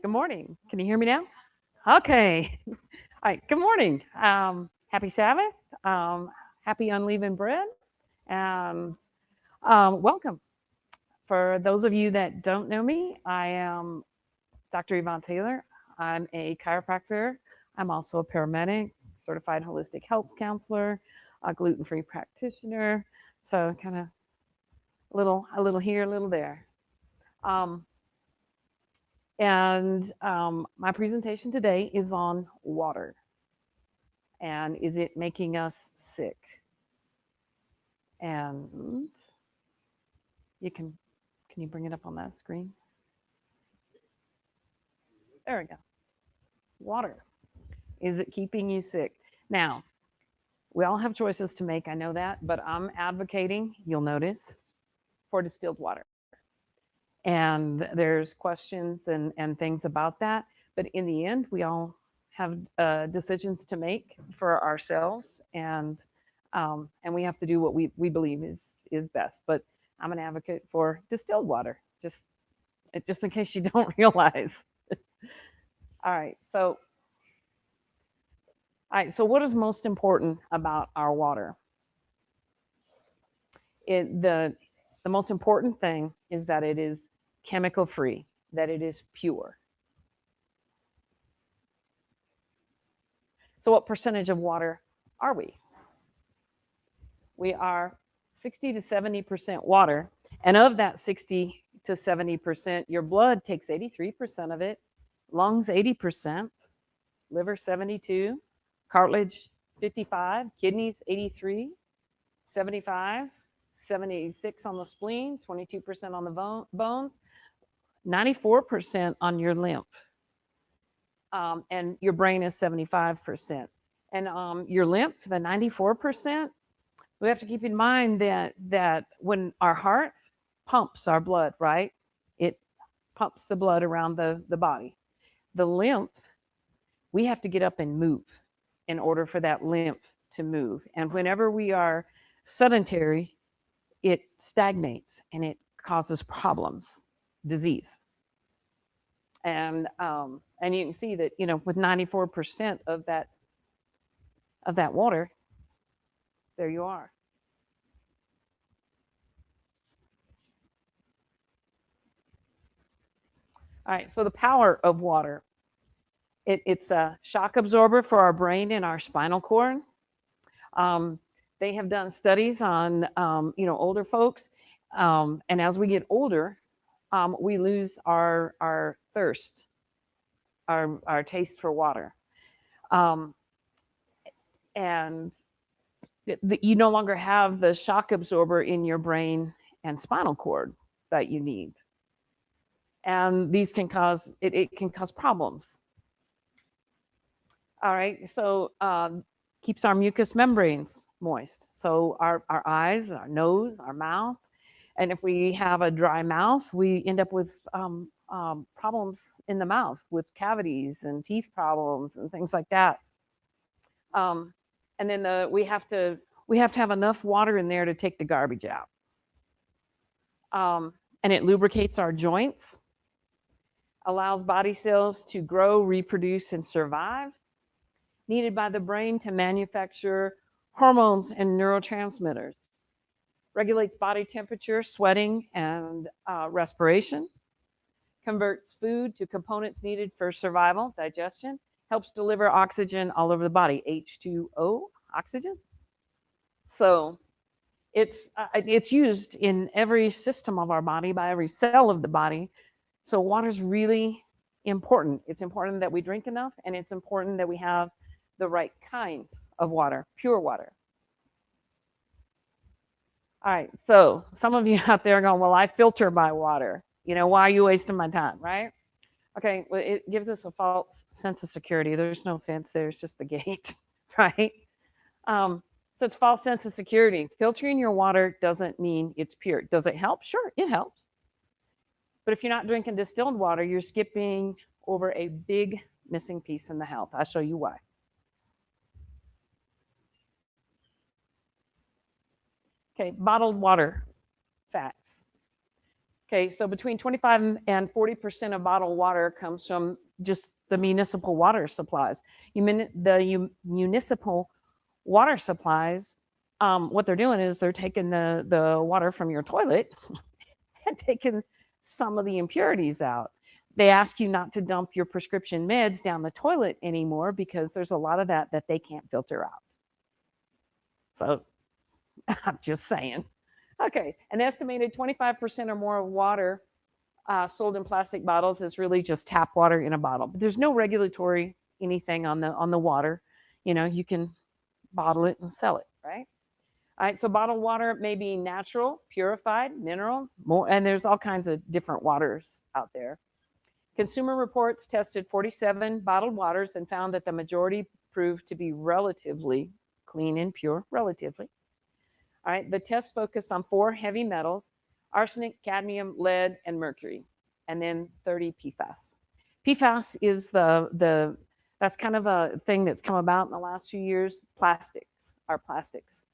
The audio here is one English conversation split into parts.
Good morning. Can you hear me now? Okay. All right. Good morning. Happy Sabbath. Um, Happy Unleaven bread. And welcome. For those of you that don't know me, I am Dr. Yvonne Taylor. I'm a chiropractor. I'm also a paramedic, certified holistic health counselor, a gluten-free practitioner. So kind of a little here, a little there. Um, and my presentation today is on water. And is it making us sick? And you can you bring it up on that screen? There we go. Water. Is it keeping you sick? Now, we all have choices to make, I know that, but I'm advocating, you'll notice, for distilled water. And there's questions and things about that. But in the end, we all have decisions to make for ourselves, and we have to do what we believe is best. But I'm an advocate for distilled water, just in case you don't realize. All right, so what is most important about our water? The most important thing is that it is chemical free, that it is pure. So, what percentage of water are we? We are 60 to 70% water. And of that 60 to 70%, your blood takes 83% of it, lungs 80%, liver 72, cartilage 55, kidneys 83, 75, 76 on the spleen, 22% on the bones, 94% on your lymph. And your brain is 75%. And your lymph, the 94%, we have to keep in mind that when our heart pumps our blood, right? It pumps the blood around the body. The lymph, we have to get up and move in order for that lymph to move. And whenever we are sedentary, it stagnates and it causes problems, disease. And you can see that, with 94% of that water, there you are. All right, so the power of water. It's a shock absorber for our brain and our spinal cord. Um, they have done studies on, older folks. And as we get older, we lose our thirst, our taste for water. Um, and you no longer have the shock absorber in your brain and spinal cord that you need. And these it can cause problems. All right, so keeps our mucous membranes moist. So our eyes, our nose, our mouth. And if we have a dry mouth, we end up with problems in the mouth, with cavities and teeth problems and things like that. Um, and then we have to have enough water in there to take the garbage out. And it lubricates our joints, allows body cells to grow, reproduce, and survive, needed by the brain to manufacture hormones and neurotransmitters, regulates body temperature, sweating, and respiration, converts food to components needed for survival, digestion, helps deliver oxygen all over the body, H2O, oxygen. So it's used in every system of our body, by every cell of the body. So water's really important. It's important that we drink enough, and it's important that we have the right kinds of water, pure water. All right, so some of you out there are going, well, I filter my water. Why are you wasting my time, right? Okay, well, it gives us a false sense of security. There's no fence, there's just the gate, right? So it's false sense of security. Filtering your water doesn't mean it's pure. Does it help? Sure, it helps. But if you're not drinking distilled water, you're skipping over a big missing piece in the health. I'll show you why. Okay, bottled water facts. Okay, so between 25 and 40% of bottled water comes from just the municipal water supplies. Municipal water supplies, what they're doing is they're taking the water from your toilet and taking some of the impurities out. They ask you not to dump your prescription meds down the toilet anymore because there's a lot of that they can't filter out. So I'm just saying. Okay, an estimated 25% or more of water sold in plastic bottles is really just tap water in a bottle. But there's no regulatory anything on the water. You can bottle it and sell it, right? All right, so bottled water may be natural, purified, mineral, more, and there's all kinds of different waters out there. Consumer Reports tested 47 bottled waters and found that the majority proved to be relatively clean and pure, relatively. All right, the tests focus on 4 heavy metals: arsenic, cadmium, lead, and mercury, and then 30 PFAS. PFAS is that's kind of a thing that's come about in the last few years. Plastics are plastics.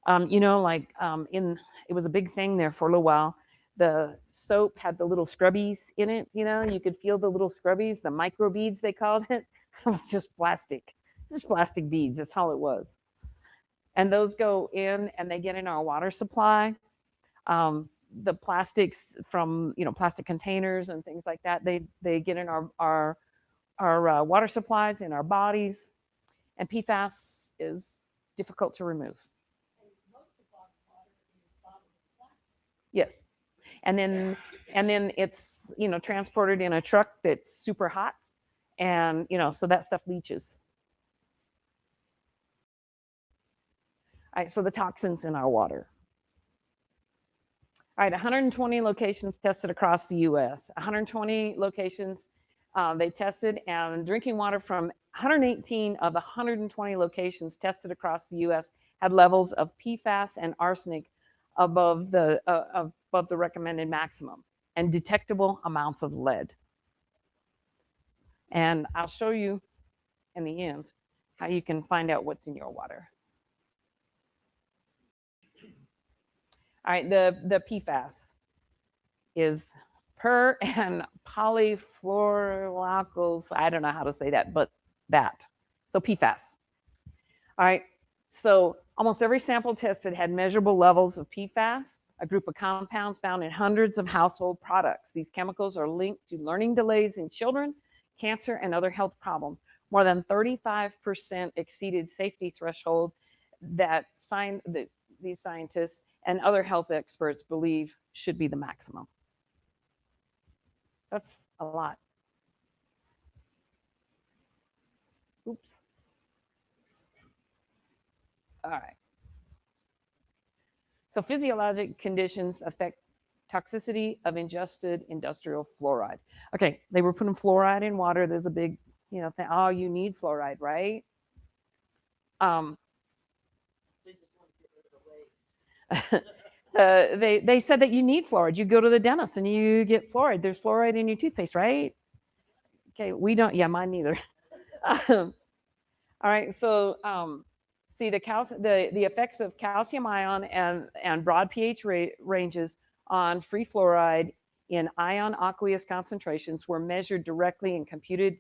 It was a big thing there for a little while. The soap had the little scrubbies in it. You could feel the little scrubbies, the micro beads they called it. It was just plastic beads. That's all it was. And those go in and they get in our water supply. The plastics from plastic containers and things like that, they get in our water supplies, in our bodies, and PFAS is difficult to remove. Yes, and then it's transported in a truck that's super hot, and so that stuff leaches. All right, so the toxins in our water. All right, 120 locations tested across the U.S. 120 locations they tested, and drinking water from 118 of 120 locations tested across the U.S. had levels of PFAS and arsenic above the recommended maximum, and detectable amounts of lead. And I'll show you in the end how you can find out what's in your water. All right, the PFAS is per and polyfluoroalkyls. I don't know how to say that, but that. So PFAS. All right, so almost every sample tested had measurable levels of PFAS, a group of compounds found in hundreds of household products. These chemicals are linked to learning delays in children, cancer, and other health problems. More than 35% exceeded safety threshold that these scientists and other health experts believe should be the maximum. That's a lot. Oops. All right. So physiologic conditions affect toxicity of ingested industrial fluoride. Okay, they were putting fluoride in water. There's a big, thing. Oh, you need fluoride, right? They said that you need fluoride. You go to the dentist and you get fluoride. There's fluoride in your toothpaste, right? Okay, we don't. Yeah, mine neither. All right, so see the effects of calcium ion and broad pH ranges on free fluoride in ion aqueous concentrations were measured directly and computed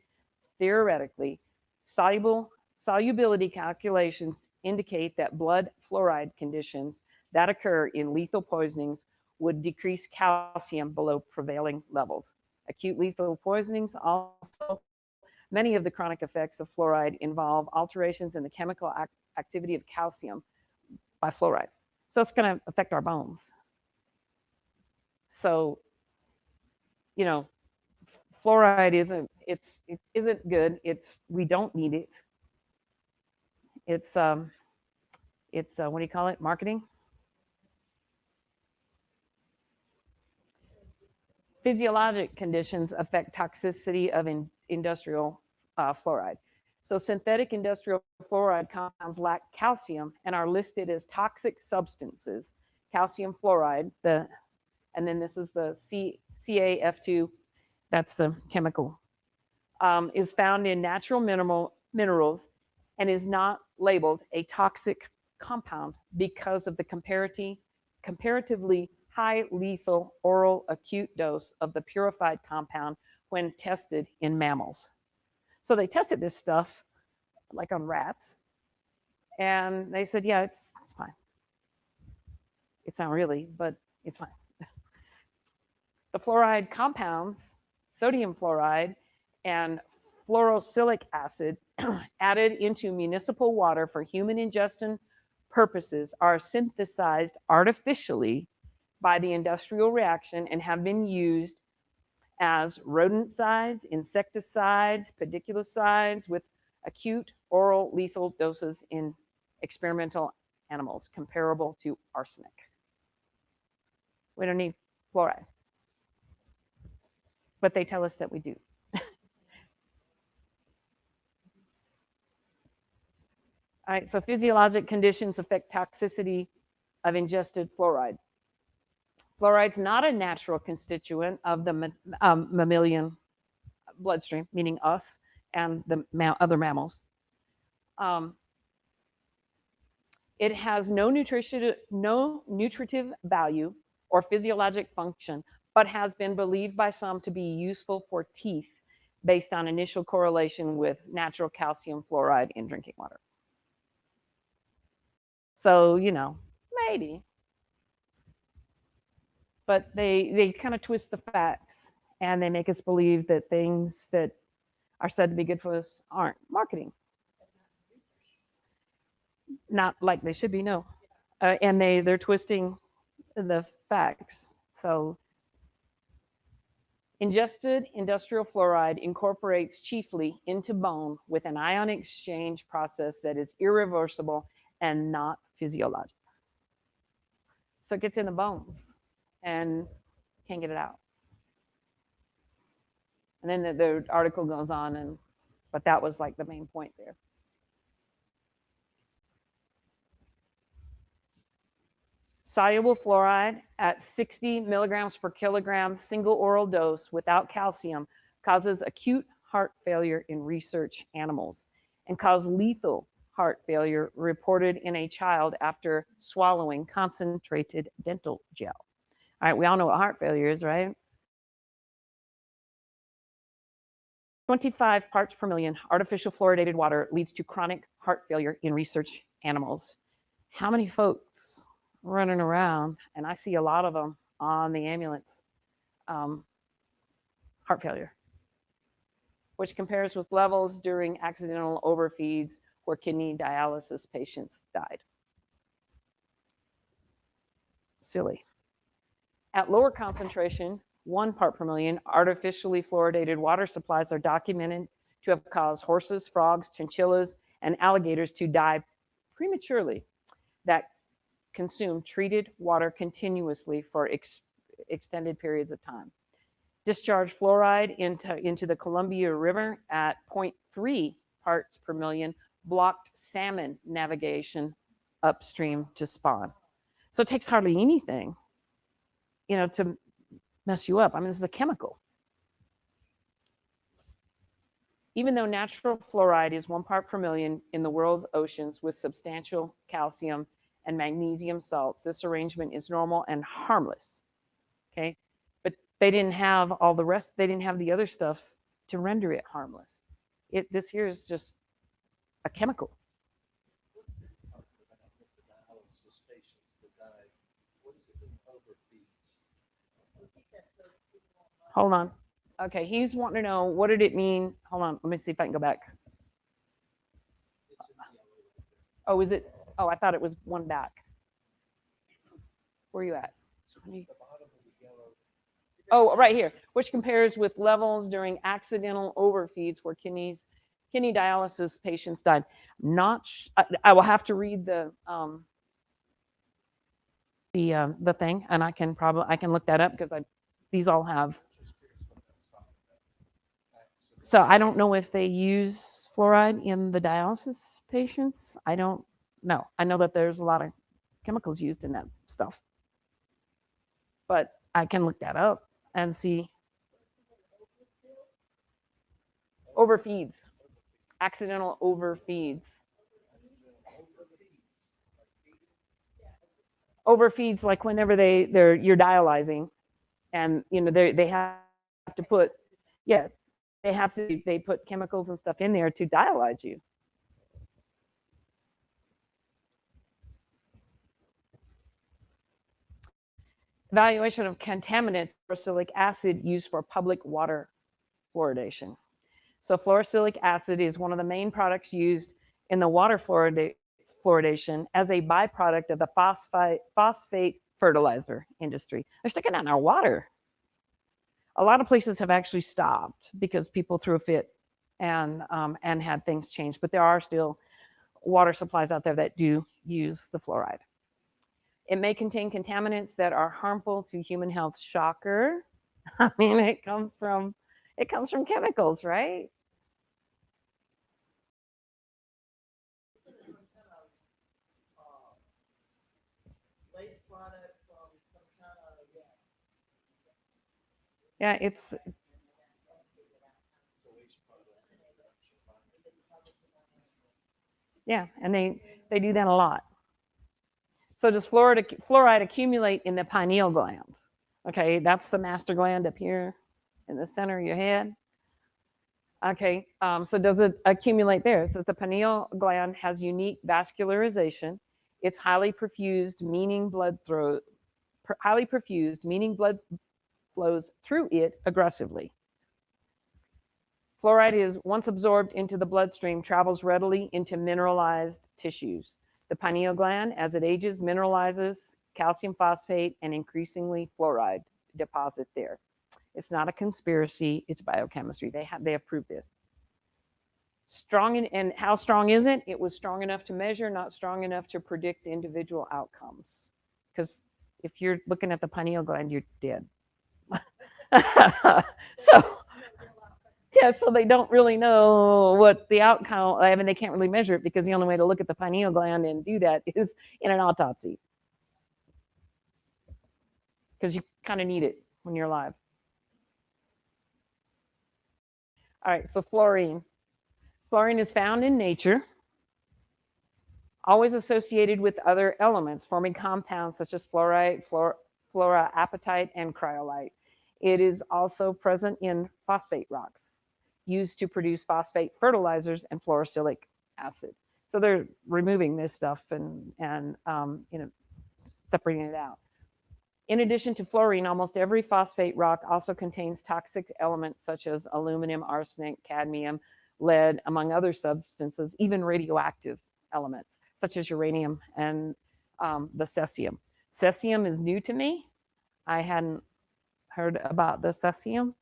theoretically. Solubility calculations indicate that blood fluoride conditions that occur in lethal poisonings would decrease calcium below prevailing levels. Acute lethal poisonings also, many of the chronic effects of fluoride involve alterations in the chemical activity of calcium by fluoride. So it's going to affect our bones. So, fluoride isn't good. We don't need it. It's what do you call it? Marketing. Physiologic conditions affect toxicity of industrial fluoride. So synthetic industrial fluoride compounds lack calcium and are listed as toxic substances. Calcium fluoride, and then this is the CaF2, that's the chemical, is found in natural minerals and is not labeled a toxic compound because of the comparatively high lethal oral acute dose of the purified compound when tested in mammals. So they tested this stuff like on rats, and they said, yeah, it's fine. It's not really, but it's fine. The fluoride compounds, sodium fluoride and fluorosilicic acid, added into municipal water for human ingestion purposes, are synthesized artificially by the industrial reaction and have been used as rodenticides, insecticides, pediculicides with acute oral lethal doses in experimental animals comparable to arsenic. We don't need fluoride, but they tell us that we do. All right, so physiologic conditions affect toxicity of ingested fluoride. Fluoride's not a natural constituent of the mammalian bloodstream, meaning us and the other mammals. It has no nutritive value or physiologic function, but has been believed by some to be useful for teeth based on initial correlation with natural calcium fluoride in drinking water. So, maybe. But they kind of twist the facts, and they make us believe that things that are said to be good for us aren't. Marketing. Not like they should be, no. And they're twisting the facts. So ingested industrial fluoride incorporates chiefly into bone with an ion exchange process that is irreversible and not physiologic. So it gets in the bones and can't get it out. And then the article goes on, but that was like the main point there. Soluble fluoride at 60 milligrams per kilogram single oral dose without calcium causes acute heart failure in research animals and caused lethal heart failure reported in a child after swallowing concentrated dental gel. All right, we all know what heart failure is, right? 25 parts per million artificial fluoridated water leads to chronic heart failure in research animals. How many folks running around, and I see a lot of them on the ambulance, heart failure, which compares with levels during accidental overfeeds where kidney dialysis patients died. Silly. At lower concentration, 1 part per million, artificially fluoridated water supplies are documented to have caused horses, frogs, chinchillas, and alligators to die prematurely that consume treated water continuously for extended periods of time. Discharge fluoride into the Columbia River at 0.3 parts per million blocked salmon navigation upstream to spawn. So it takes hardly anything, to mess you up. I mean, this is a chemical. Even though natural fluoride is 1 part per million in the world's oceans with substantial calcium and magnesium salts, this arrangement is normal and harmless. Okay, but they didn't have all the rest. They didn't have the other stuff to render it harmless. This here is just a chemical. Hold on. Okay, he's wanting to know, what did it mean? Hold on, let me see if I can go back. Oh, is it? Oh, I thought it was one back. Where are you at? Oh, right here, which compares with levels during accidental overfeeds where kidney dialysis patients died. I will have to read the thing, and I can look that up because these all have. So I don't know if they use fluoride in the dialysis patients. I don't know. I know that there's a lot of chemicals used in that stuff, but I can look that up and see. Overfeeds, accidental overfeeds. overfeeds, like whenever you're dialyzing, and they have to put, yeah, they put chemicals and stuff in there to dialyze you. Evaluation of contaminants, fluorosilicic acid used for public water fluoridation. So fluorosilicic acid is one of the main products used in the water fluoridation as a byproduct of the phosphate fertilizer industry. They're sticking it in our water. A lot of places have actually stopped because people threw a fit and had things changed, but there are still water supplies out there that do use the fluoride. It may contain contaminants that are harmful to human health. Shocker. I mean, it comes from chemicals, right? Waste product from some kind of, Yeah, it's yeah, and they do that a lot. So does fluoride accumulate in the pineal gland? Okay, that's the master gland up here in the center of your head. Okay, so does it accumulate there? It says the pineal gland has unique vascularization. It's highly perfused, meaning blood flows through it aggressively. Fluoride is, once absorbed into the bloodstream, travels readily into mineralized tissues. The pineal gland, as it ages, mineralizes calcium phosphate and increasingly fluoride deposit there. It's not a conspiracy, it's biochemistry. They have proved this. Strong and how strong is it? It was strong enough to measure, not strong enough to predict individual outcomes. Because if you're looking at the pineal gland, you're dead. So yeah, so they don't really know what the outcome. I mean, they can't really measure it because the only way to look at the pineal gland and do that is in an autopsy, because you kind of need it when you're alive. All right, so fluorine. Fluorine is found in nature, always associated with other elements, forming compounds such as fluorite, fluoroapatite, and cryolite. It is also present in phosphate rocks, used to produce phosphate fertilizers and fluorosilicic acid. So they're removing this stuff and separating it out. In addition to fluorine, almost every phosphate rock also contains toxic elements such as aluminum, arsenic, cadmium, lead, among other substances, even radioactive elements such as uranium and the cesium. Cesium is new to me. I hadn't heard about the cesium.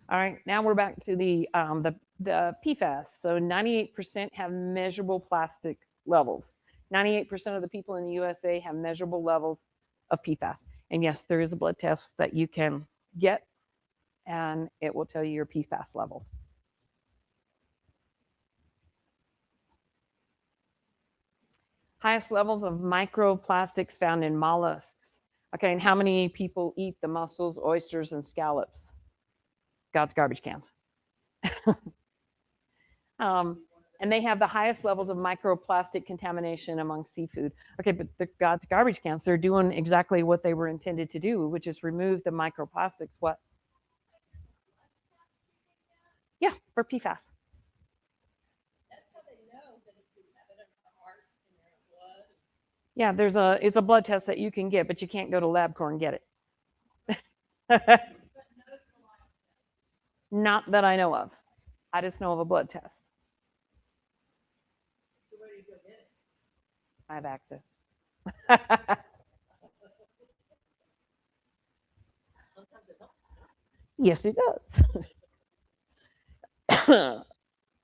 All right, now we're back to the PFAS. So 98% have measurable plastic levels. 98% of the people in the USA have measurable levels of PFAS. And yes, there is a blood test that you can get, and it will tell you your PFAS levels. Highest levels of microplastics found in mollusks. Okay, and how many people eat the mussels, oysters, and scallops? God's garbage cans. And they have the highest levels of microplastic contamination among seafood. Okay, but the God's garbage cans, they're doing exactly what they were intended to do, which is remove the microplastics. What? Yeah, for PFAS. Yeah, it's a blood test that you can get, but you can't go to LabCorp and get it. Not that I know of. I just know of a blood test. so where do you go get it? I have access. Sometimes it helps. Yes, it does.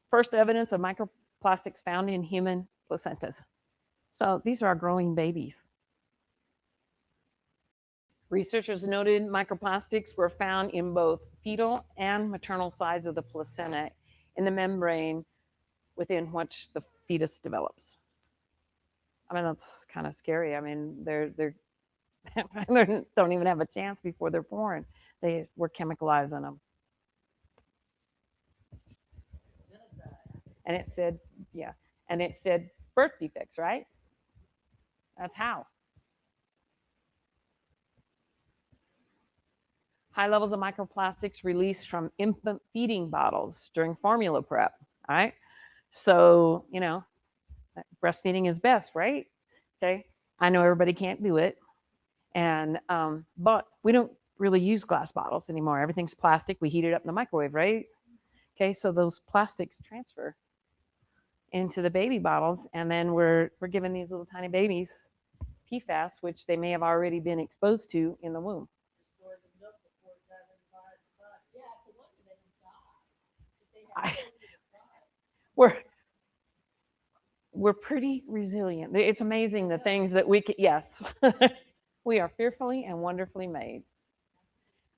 First evidence of microplastics found in human placentas. So these are growing babies. Researchers noted microplastics were found in both fetal and maternal sides of the placenta in the membrane within which the fetus develops. I mean, that's kind of scary. I mean, they don't even have a chance before they're born. We're chemicalizing them. Genocide. And it said, yeah, and it said birth defects, right? That's how. High levels of microplastics released from infant feeding bottles during formula prep. All right. So, breastfeeding is best, right? Okay. I know everybody can't do it. And, but we don't really use glass bottles anymore. Everything's plastic. We heat it up in the microwave, right? Okay. So those plastics transfer into the baby bottles. And then we're giving these little tiny babies PFAS, which they may have already been exposed to in the womb. Destroy the milk before it got inside the body. Yeah, it's a wonder they didn't die. If they had I- children, they'd die. we're pretty resilient. It's amazing the things that we can, yes, we are fearfully and wonderfully made.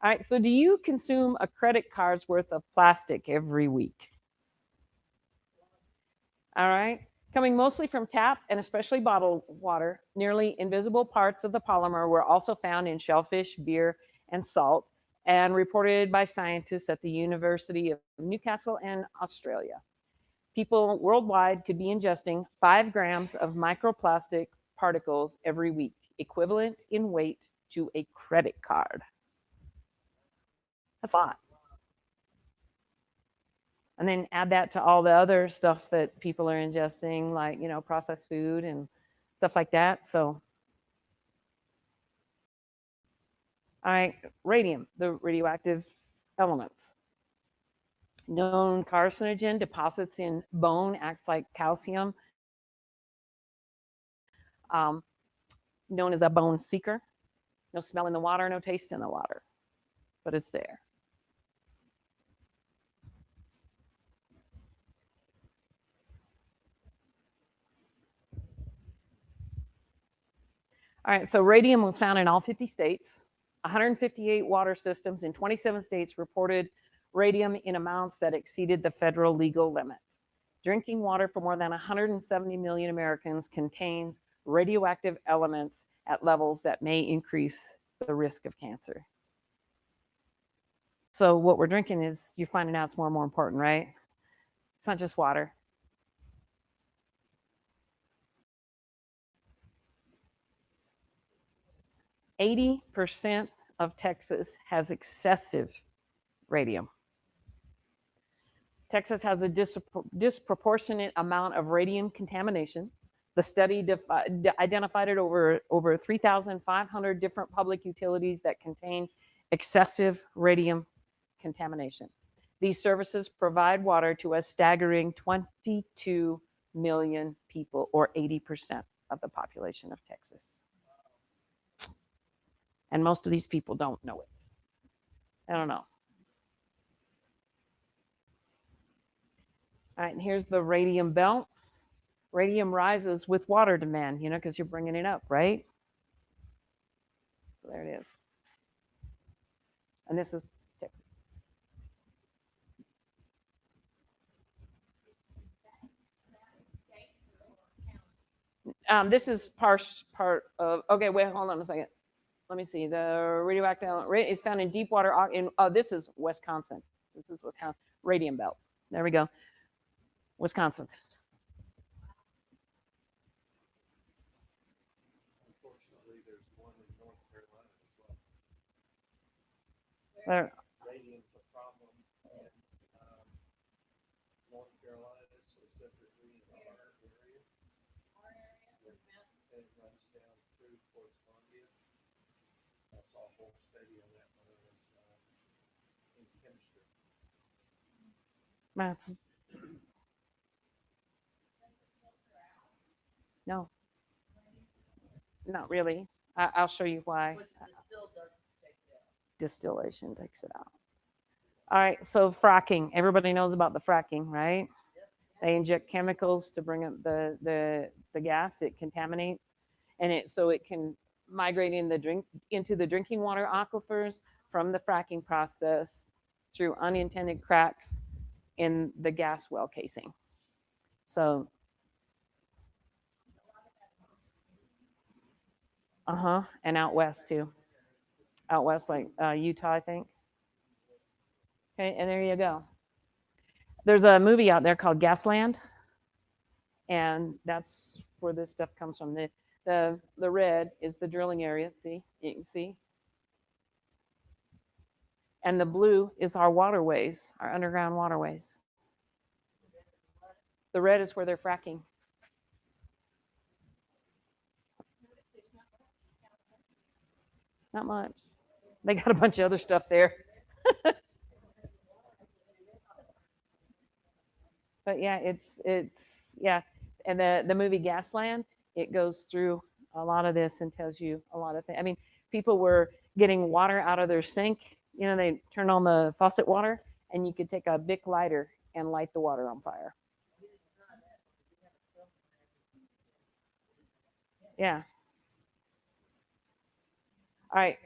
All right, so do you consume a credit card's worth of plastic every week? All right, coming mostly from tap and especially bottled water, nearly invisible parts of the polymer were also found in shellfish, beer, and salt, and reported by scientists at the University of Newcastle and Australia. People worldwide could be ingesting 5 grams of microplastic particles every week, equivalent in weight to a credit card. That's a lot. And then add that to all the other stuff that people are ingesting, like, processed food and stuff like that. So, all right, radium, the radioactive elements. Known carcinogen, deposits in bone, acts like calcium, known as a bone seeker. No smell in the water, no taste in the water, but it's there. All right, so radium was found in all 50 states. 158 water systems in 27 states reported radium in amounts that exceeded the federal legal limits. Drinking water for more than 170 million Americans contains radioactive elements at levels that may increase the risk of cancer. So what we're drinking is, you're finding out it's more and more important, right? It's not just water. %80 of Texas has excessive radium. Texas has a disproportionate amount of radium contamination. The study identified it over 3,500 different public utilities that contain excessive radium contamination. These services provide water to a staggering 22 million people, or 80% of the population of Texas. And most of these people don't know it. I don't know. All right, and here's the radium belt. Radium rises with water demand, because you're bringing it up, right? So there it is. And this is Texas. This is part of, okay, wait, hold on a second. Let me see. The radioactive element is found in deep water. This is Wisconsin. This is Wisconsin. Radium belt. There we go. Wisconsin. Unfortunately, there's one in North Carolina as well. There. Radium's a problem in North Carolina, specifically in our area. It runs down through towards Columbia. I saw a whole study on that when I was in chemistry. That's, no, not really. I'll show you why. But the distill does take it out. Distillation takes it out. All right, so fracking. Everybody knows about the fracking, right? They inject chemicals to bring up the gas. It contaminates, and it can migrate into the drinking water aquifers from the fracking process through unintended cracks in the gas well casing. So, and out west too. Out west, like Utah, I think. Okay, and there you go. There's a movie out there called Gasland, and that's where this stuff comes from. The red is the drilling area. See, you can see, and the blue is our waterways, our underground waterways. The red is where they're fracking. Not much. They got a bunch of other stuff there. But yeah, it's yeah, and the movie Gasland, it goes through a lot of this and tells you a lot of things. I mean, people were getting water out of their sink. You know, they turn on the faucet water, and you could take a Bic lighter and light the water on fire. Yeah. All right.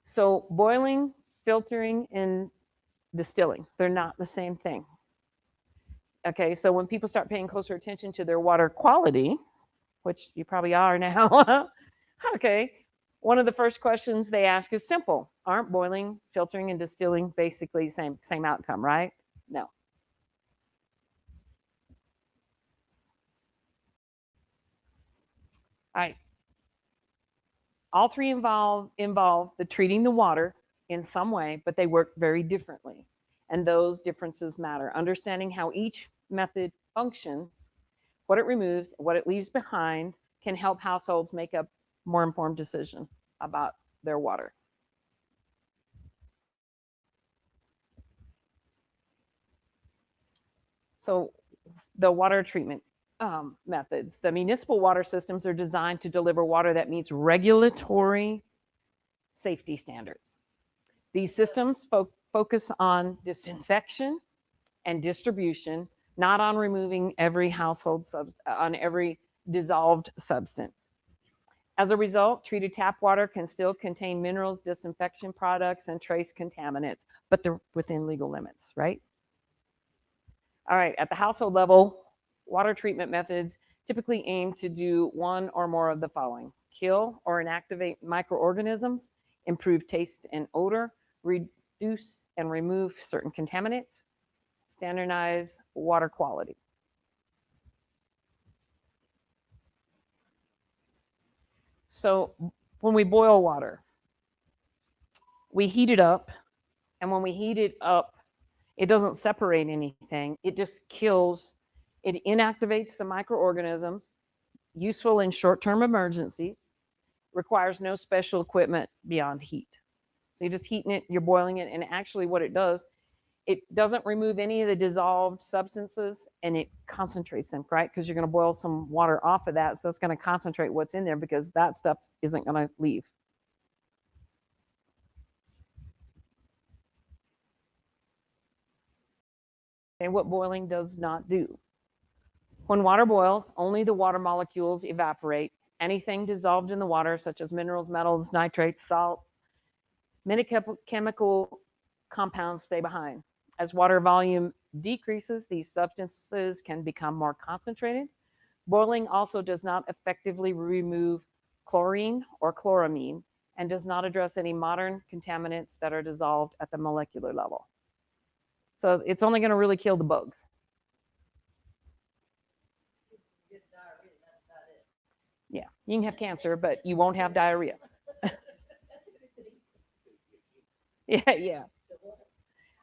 So boiling, filtering, and distilling, they're not the same thing. Okay, so when people start paying closer attention to their water quality, which you probably are now, okay, one of the first questions they ask is simple. Aren't boiling, filtering, and distilling basically same outcome, right? No. All right. All three involve the treating the water in some way, but they work very differently. And those differences matter. Understanding how each method functions, what it removes, what it leaves behind, can help households make a more informed decision about their water. So, the water treatment methods. The municipal water systems are designed to deliver water that meets regulatory safety standards. These systems focus on disinfection and distribution, not on removing every on every dissolved substance. As a result, treated tap water can still contain minerals, disinfection products, and trace contaminants, but they're within legal limits, right? All right, at the household level, water treatment methods typically aim to do one or more of the following: kill or inactivate microorganisms, improve taste and odor, reduce and remove certain contaminants, standardize water quality. So when we boil water, we heat it up, and when we heat it up, it doesn't separate anything. It just kills, it inactivates the microorganisms, useful in short-term emergencies, requires no special equipment beyond heat. So you're just heating it, you're boiling it, and actually what it does, it doesn't remove any of the dissolved substances, and it concentrates them, right? Because you're going to boil some water off of that, so it's going to concentrate what's in there because that stuff isn't going to leave. Okay, what boiling does not do. When water boils, only the water molecules evaporate. Anything dissolved in the water, such as minerals, metals, nitrates, salts, many chemical compounds stay behind. As water volume decreases, these substances can become more concentrated. Boiling also does not effectively remove chlorine or chloramine and does not address any modern contaminants that are dissolved at the molecular level. So it's only going to really kill the bugs. Yeah, you can have cancer, but you won't have diarrhea. Yeah, yeah.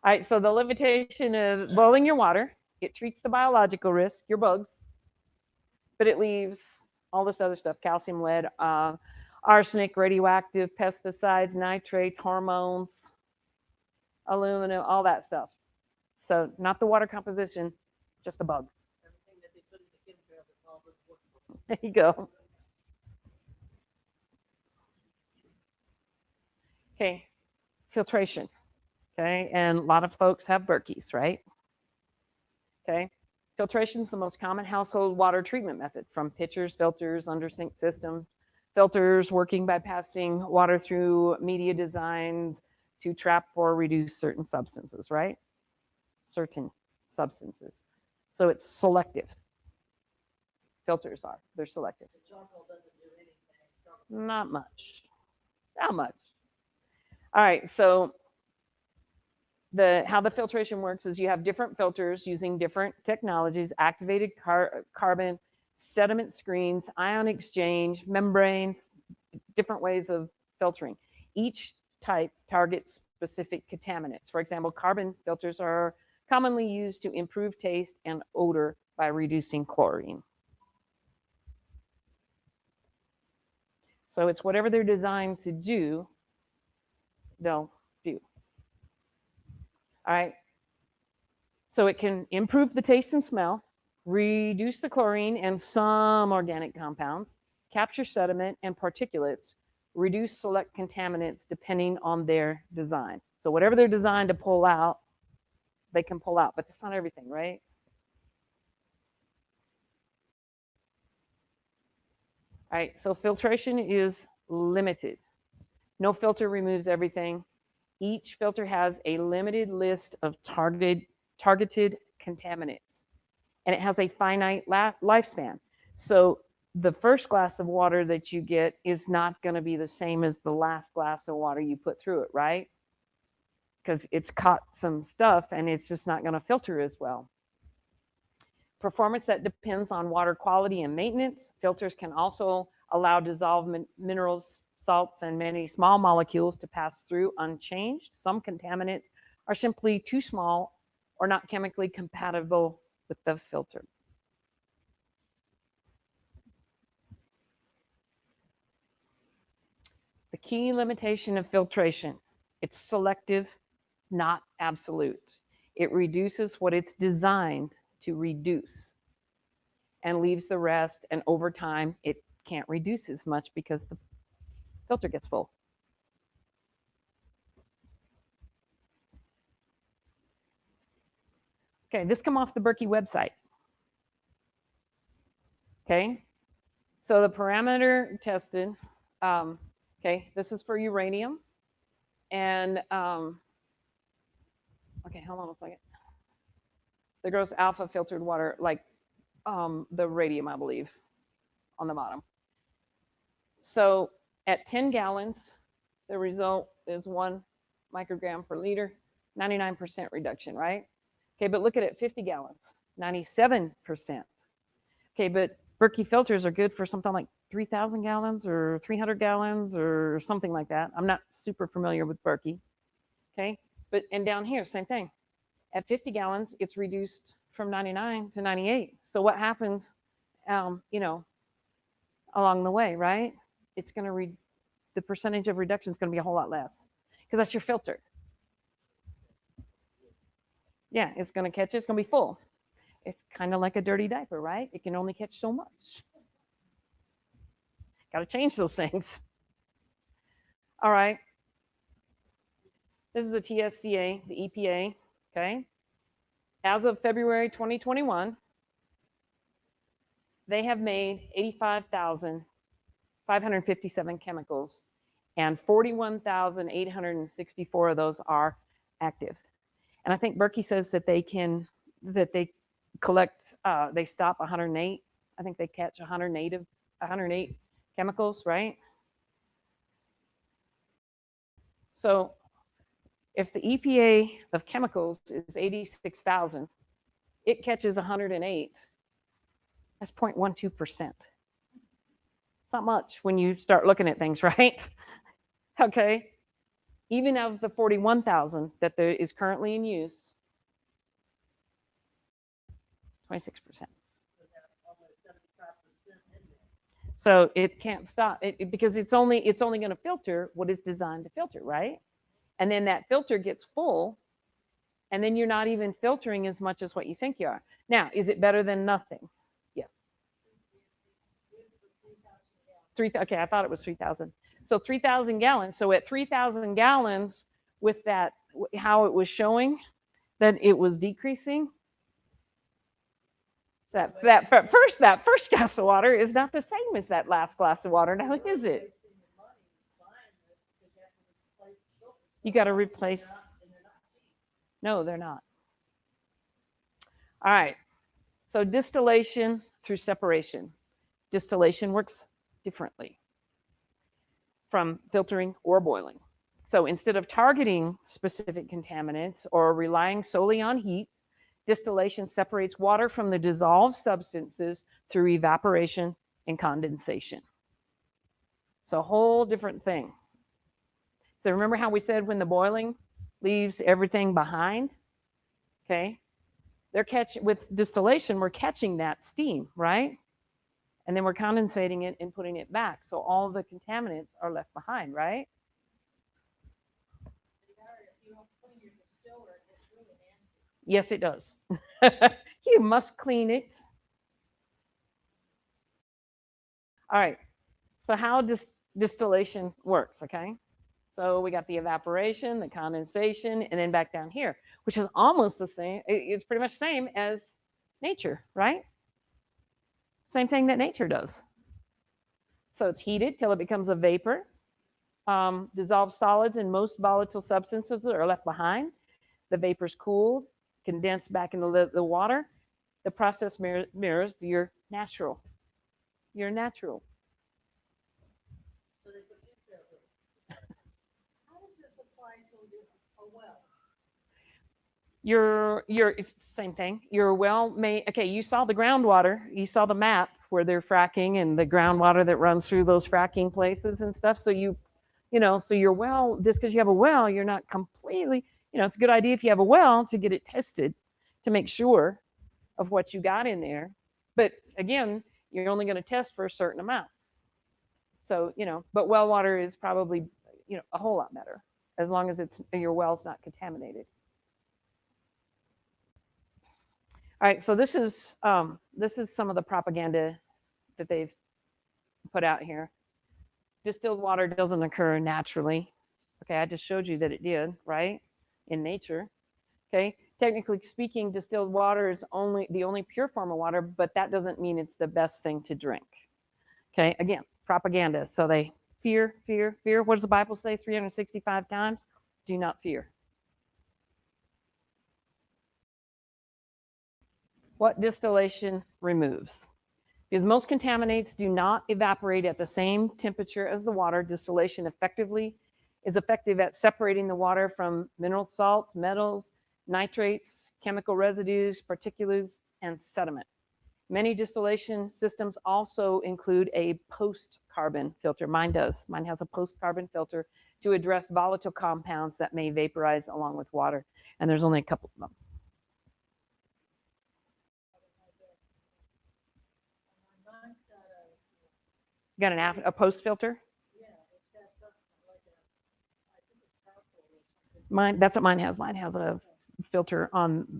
All right, so the limitation of boiling your water, it treats the biological risk, your bugs, but it leaves all this other stuff: calcium, lead, arsenic, radioactive, pesticides, nitrates, hormones, aluminum, all that stuff. So not the water composition, just the bugs. There you go. Okay, filtration. Okay, and a lot of folks have Berkeys, right? Okay, filtration is the most common household water treatment method, from pitchers, filters, undersink systems, filters working by passing water through media designed to trap or reduce certain substances, right? Certain substances. So it's selective. Filters are, they're selective. Not much. Not much. All right, so how the filtration works is you have different filters using different technologies, activated carbon, sediment screens, ion exchange, membranes, different ways of filtering. Each type targets specific contaminants. For example, carbon filters are commonly used to improve taste and odor by reducing chlorine. So it's whatever they're designed to do, they'll do. All right. So it can improve the taste and smell, reduce the chlorine and some organic compounds, capture sediment and particulates, reduce select contaminants depending on their design. So whatever they're designed to pull out, they can pull out, but that's not everything, right? All right, so filtration is limited. No filter removes everything. Each filter has a limited list of targeted contaminants, and it has a finite lifespan. So the first glass of water that you get is not going to be the same as the last glass of water you put through it, right? Because it's caught some stuff and it's just not going to filter as well. Performance that depends on water quality and maintenance. Filters can also allow dissolved minerals, salts, and many small molecules to pass through unchanged. Some contaminants are simply too small or not chemically compatible with the filter. The key limitation of filtration, it's selective, not absolute. It reduces what it's designed to reduce and leaves the rest, and over time, it can't reduce as much because the filter gets full. Okay, this come off the Berkey website. Okay, so the parameter tested, okay, this is for uranium. And, okay, hold on a second. The gross alpha filtered water, like the radium, I believe, on the bottom. So at 10 gallons, the result is 1 microgram per liter, 99% reduction, right? Okay, but look at it, 50 gallons, 97%. Okay, but Berkey filters are good for something like 3,000 gallons or 300 gallons or something like that. I'm not super familiar with Berkey. Okay, but and down here, same thing. At 50 gallons, it's reduced from 99 to 98. So what happens, you know, along the way, right? It's going to the percentage of reduction is going to be a whole lot less because that's your filter. Yeah, it's going to catch it. It's going to be full. It's kind of like a dirty diaper, right? It can only catch so much. Got to change those things. All right. This is the TSCA, the EPA, okay? As of February 2021, they have made 85,557 chemicals, and 41,864 of those are active. And I think Berkey says that they collect, they stop 108. I think they catch 108 chemicals, right? So if the EPA of chemicals is 86,000, it catches 108. That's 0.12%. It's not much when you start looking at things, right? Okay. Even of the 41,000 that there is currently in use, 26%. So it can't stop it because it's only going to filter what is designed to filter, right? And then that filter gets full, and then you're not even filtering as much as what you think you are. Now, is it better than nothing? Yes. Okay, I thought it was 3,000. So 3,000 gallons. So at 3,000 gallons, with that, how it was showing that it was decreasing. So that first glass of water is not the same as that last glass of water. Now, is it? You got to replace. No, they're not. All right. So distillation through separation. Distillation works differently from filtering or boiling. So instead of targeting specific contaminants or relying solely on heat, distillation separates water from the dissolved substances through evaporation and condensation. It's a whole different thing. So remember how we said when the boiling leaves everything behind? Okay. With distillation, we're catching that steam, right? And then we're condensating it and putting it back. So all the contaminants are left behind, right? If you don't clean your distiller, it's really nasty. Yes, it does. You must clean it. All right. So how distillation works, okay? So we got the evaporation, the condensation, and then back down here, which is almost the same. It's pretty much the same as nature, right? Same thing that nature does. So it's heated till it becomes a vapor. Dissolved solids and most volatile substances are left behind. The vapor's cooled, condensed back into the water. The process mirrors your natural. Your natural. So they put details in it. How does this apply to a well? It's the same thing. Your well may, okay, you saw the groundwater, you saw the map where they're fracking and the groundwater that runs through those fracking places and stuff. So so your well, just because you have a well, you're not completely, it's a good idea if you have a well to get it tested to make sure of what you got in there. But again, you're only going to test for a certain amount. So, but well water is probably, a whole lot better as long as your well's not contaminated. All right, so this is some of the propaganda that they've put out here. Distilled water doesn't occur naturally. Okay, I just showed you that it did, right? In nature. Okay, technically speaking, distilled water is the only pure form of water, but that doesn't mean it's the best thing to drink. Okay, again, propaganda. So they fear, fear, fear. What does the Bible say 365 times? Do not fear. What distillation removes? Because most contaminants do not evaporate at the same temperature as the water, distillation is effective at separating the water from mineral salts, metals, nitrates, chemical residues, particulates, and sediment. Many distillation systems also include a post-carbon filter. Mine does. Mine has a post-carbon filter to address volatile compounds that may vaporize along with water. And there's only a couple of them. Mine's got You got a post filter? yeah, it's got something like I think it's charcoal or something. That's what mine has. Mine has a filter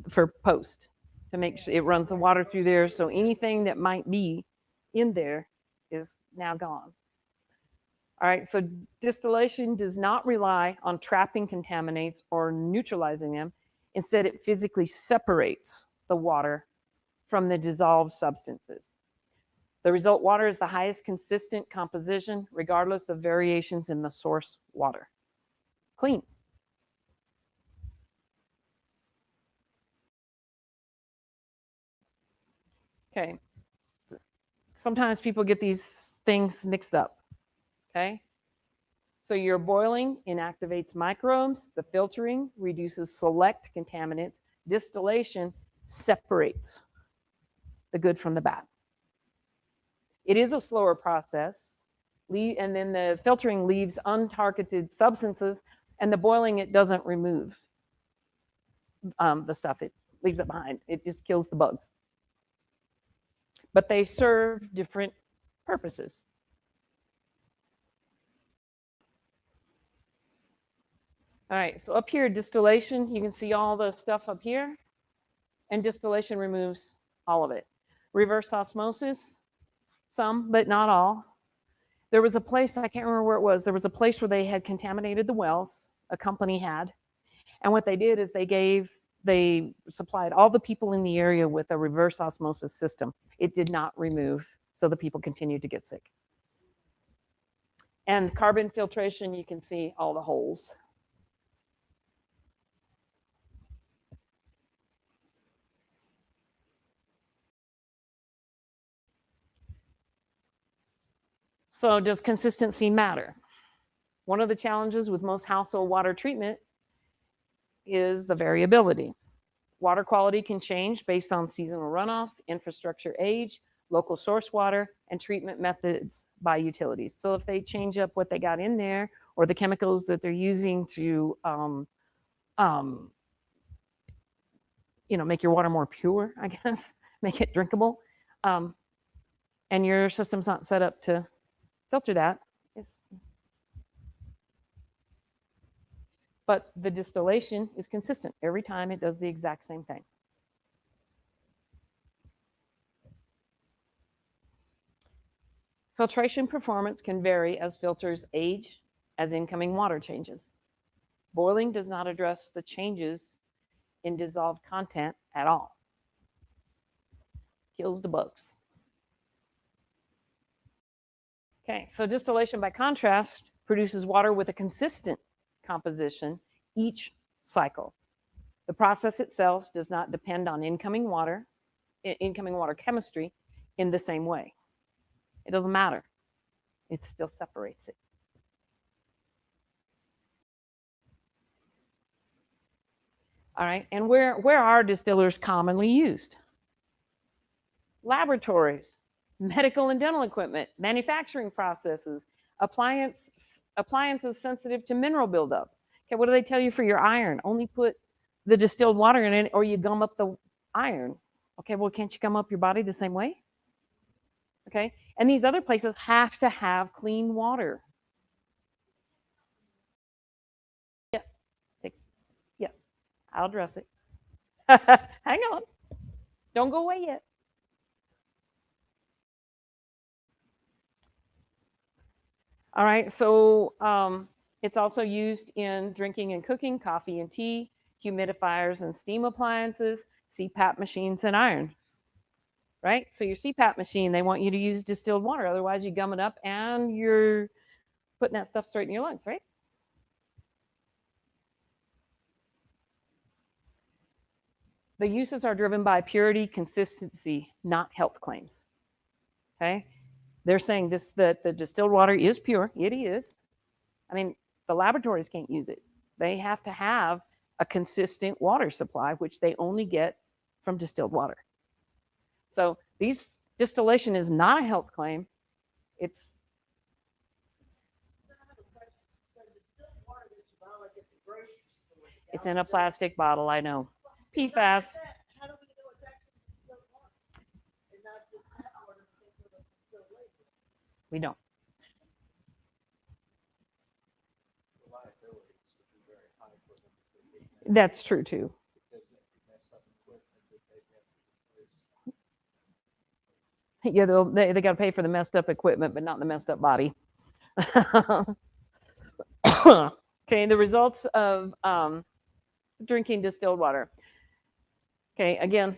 for post to make sure it runs the water through there. So anything that might be in there is now gone. All right, so distillation does not rely on trapping contaminants or neutralizing them. Instead, it physically separates the water from the dissolved substances. The result water is the highest consistent composition, regardless of variations in the source water. Clean. Okay. Sometimes people get these things mixed up. Okay. So your boiling inactivates microbes. The filtering reduces select contaminants. Distillation separates the good from the bad. It is a slower process. And then the filtering leaves untargeted substances, and the boiling, it doesn't remove the stuff. It leaves it behind. It just kills the bugs. But they serve different purposes. All right, so up here, distillation, you can see all the stuff up here, and distillation removes all of it. Reverse osmosis, some, but not all. There was a place, I can't remember where it was, there was a place where they had contaminated the wells, a company had, and what they did is they supplied all the people in the area with a reverse osmosis system. It did not remove, so the people continued to get sick. And carbon filtration, you can see all the holes. So does consistency matter? One of the challenges with most household water treatment is the variability. Water quality can change based on seasonal runoff, infrastructure age, local source water, and treatment methods by utilities. So if they change up what they got in there or the chemicals that they're using to make your water more pure, I guess, make it drinkable, and your system's not set up to filter that, but the distillation is consistent. Every time it does the exact same thing. Filtration performance can vary as filters age, as incoming water changes. Boiling does not address the changes in dissolved content at all. Kills the bugs. Okay, so distillation, by contrast, produces water with a consistent composition each cycle. The process itself does not depend on incoming water chemistry in the same way. It doesn't matter. It still separates it. All right, and where are distillers commonly used? Laboratories, medical and dental equipment, manufacturing processes, appliances sensitive to mineral buildup. Okay, what do they tell you for your iron? Only put the distilled water in it or you gum up the iron. Okay, well, can't you gum up your body the same way? Okay, and these other places have to have clean water. Yes, I'll address it. Hang on. Don't go away yet. All right, so it's also used in drinking and cooking, coffee and tea, humidifiers and steam appliances, CPAP machines and iron. Right? So your CPAP machine, they want you to use distilled water. Otherwise, you gum it up and you're putting that stuff straight in your lungs, right? The uses are driven by purity, consistency, not health claims. Okay? They're saying that the distilled water is pure. It is. I mean, the laboratories can't use it. They have to have a consistent water supply, which they only get from distilled water. So distillation is not a health claim. It's in a plastic bottle, I know. PFAS. How do we know it's actually distilled water and not just tap water with distilled liquid? We don't. Reliability would be very high for them. That's true too. Because they mess up equipment that they have to replace. Yeah, they got to pay for the messed up equipment, but not the messed up body. Okay, the results of drinking distilled water. Okay, again,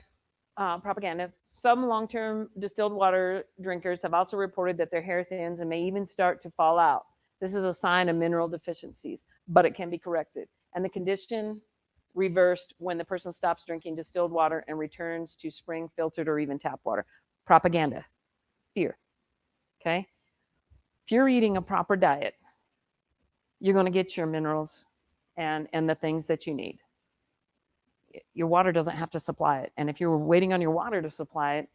propaganda. Some long-term distilled water drinkers have also reported that their hair thins and may even start to fall out. This is a sign of mineral deficiencies, but it can be corrected. And the condition reversed when the person stops drinking distilled water and returns to spring, filtered, or even tap water. Propaganda, fear. Okay? If you're eating a proper diet, you're going to get your minerals and the things that you need. Your water doesn't have to supply it. And if you're waiting on your water to supply it,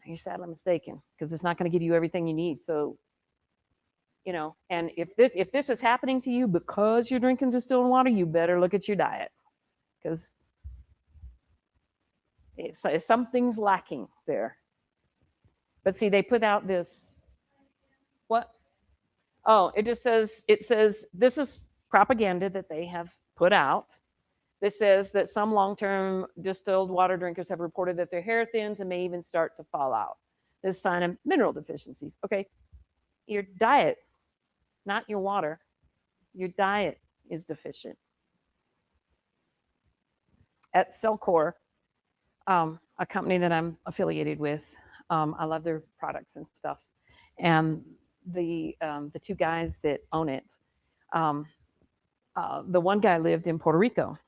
you're sadly mistaken, because it's not going to give you everything you need. So, and if this is happening to you because you're drinking distilled water, you better look at your diet, because something's lacking there. But see, they put out this, what? Oh, it says this is propaganda that they have put out. This says that some long-term distilled water drinkers have reported that their hair thins and may even start to fall out. This is a sign of mineral deficiencies. Okay, your diet, not your water, your diet is deficient. At Cellcore, a company that I'm affiliated with, I love their products and stuff. And the two guys that own it, the one guy lived in Puerto Rico,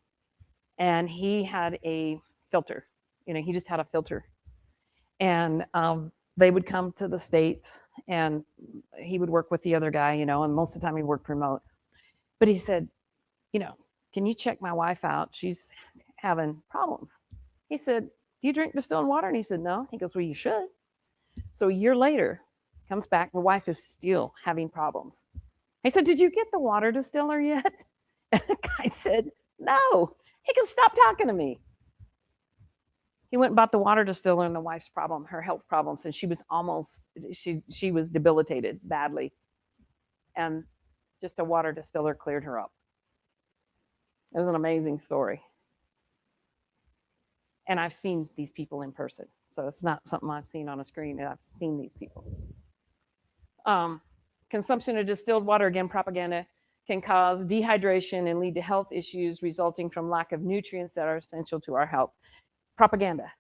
and he had a filter. He just had a filter. And they would come to the States, and he would work with the other guy, and most of the time he worked remote. But he said, can you check my wife out? She's having problems. He said, do you drink distilled water? And he said, no. He goes, well, you should. So a year later, comes back, the wife is still having problems. He said, did you get the water distiller yet? And the guy said, no. He goes, stop talking to me. He went and bought the water distiller, and the wife's problem, her health problems, and she was she was debilitated badly. And just a water distiller cleared her up. It was an amazing story. And I've seen these people in person. So it's not something I've seen on a screen. I've seen these people. Consumption of distilled water, again, propaganda, can cause dehydration and lead to health issues resulting from lack of nutrients that are essential to our health. Propaganda.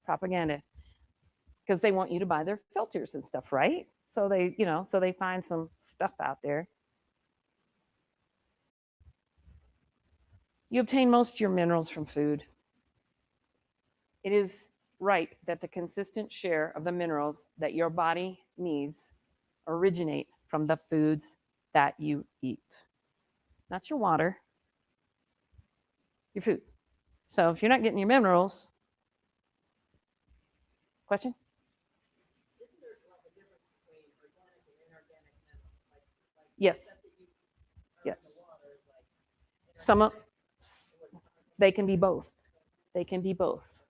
Because they want you to buy their filters and stuff, right? So they find some stuff out there. You obtain most of your minerals from food. It is right that the consistent share of the minerals that your body needs originate from the foods that you eat. Not your water, your food. So if you're not getting your minerals, question? Isn't there like a difference between organic and inorganic minerals? Like Yes. stuff that you Yes. in the water is like Some of they can be both. They can be both.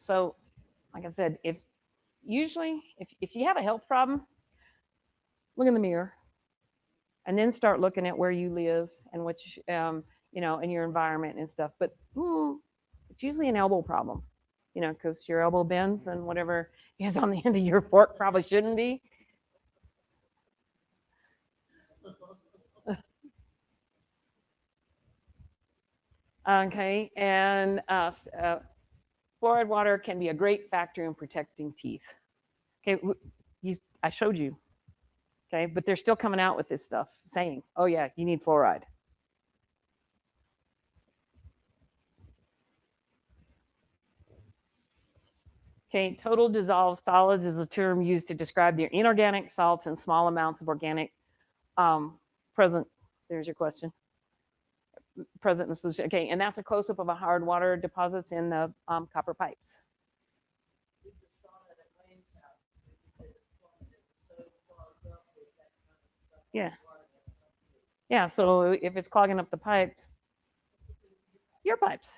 So, like I said, if you have a health problem, look in the mirror, and then start looking at where you live and which and your environment and stuff. But it's usually an elbow problem, because your elbow bends and whatever is on the end of your fork probably shouldn't be. Okay, and fluoride water can be a great factor in protecting teeth. Okay, I showed you. Okay, but they're still coming out with this stuff saying, oh yeah, you need fluoride. Okay, total dissolved solids is a term used to describe the inorganic salts and small amounts of organic present. There's your question. Present in the solution. Okay, and that's a close-up of a hard water deposits in the copper pipes. we just saw that at Wayne's house. It was so clogged up with that kind of stuff. Yeah. Water that it comes through. Yeah, so if it's clogging up the pipes, your pipes.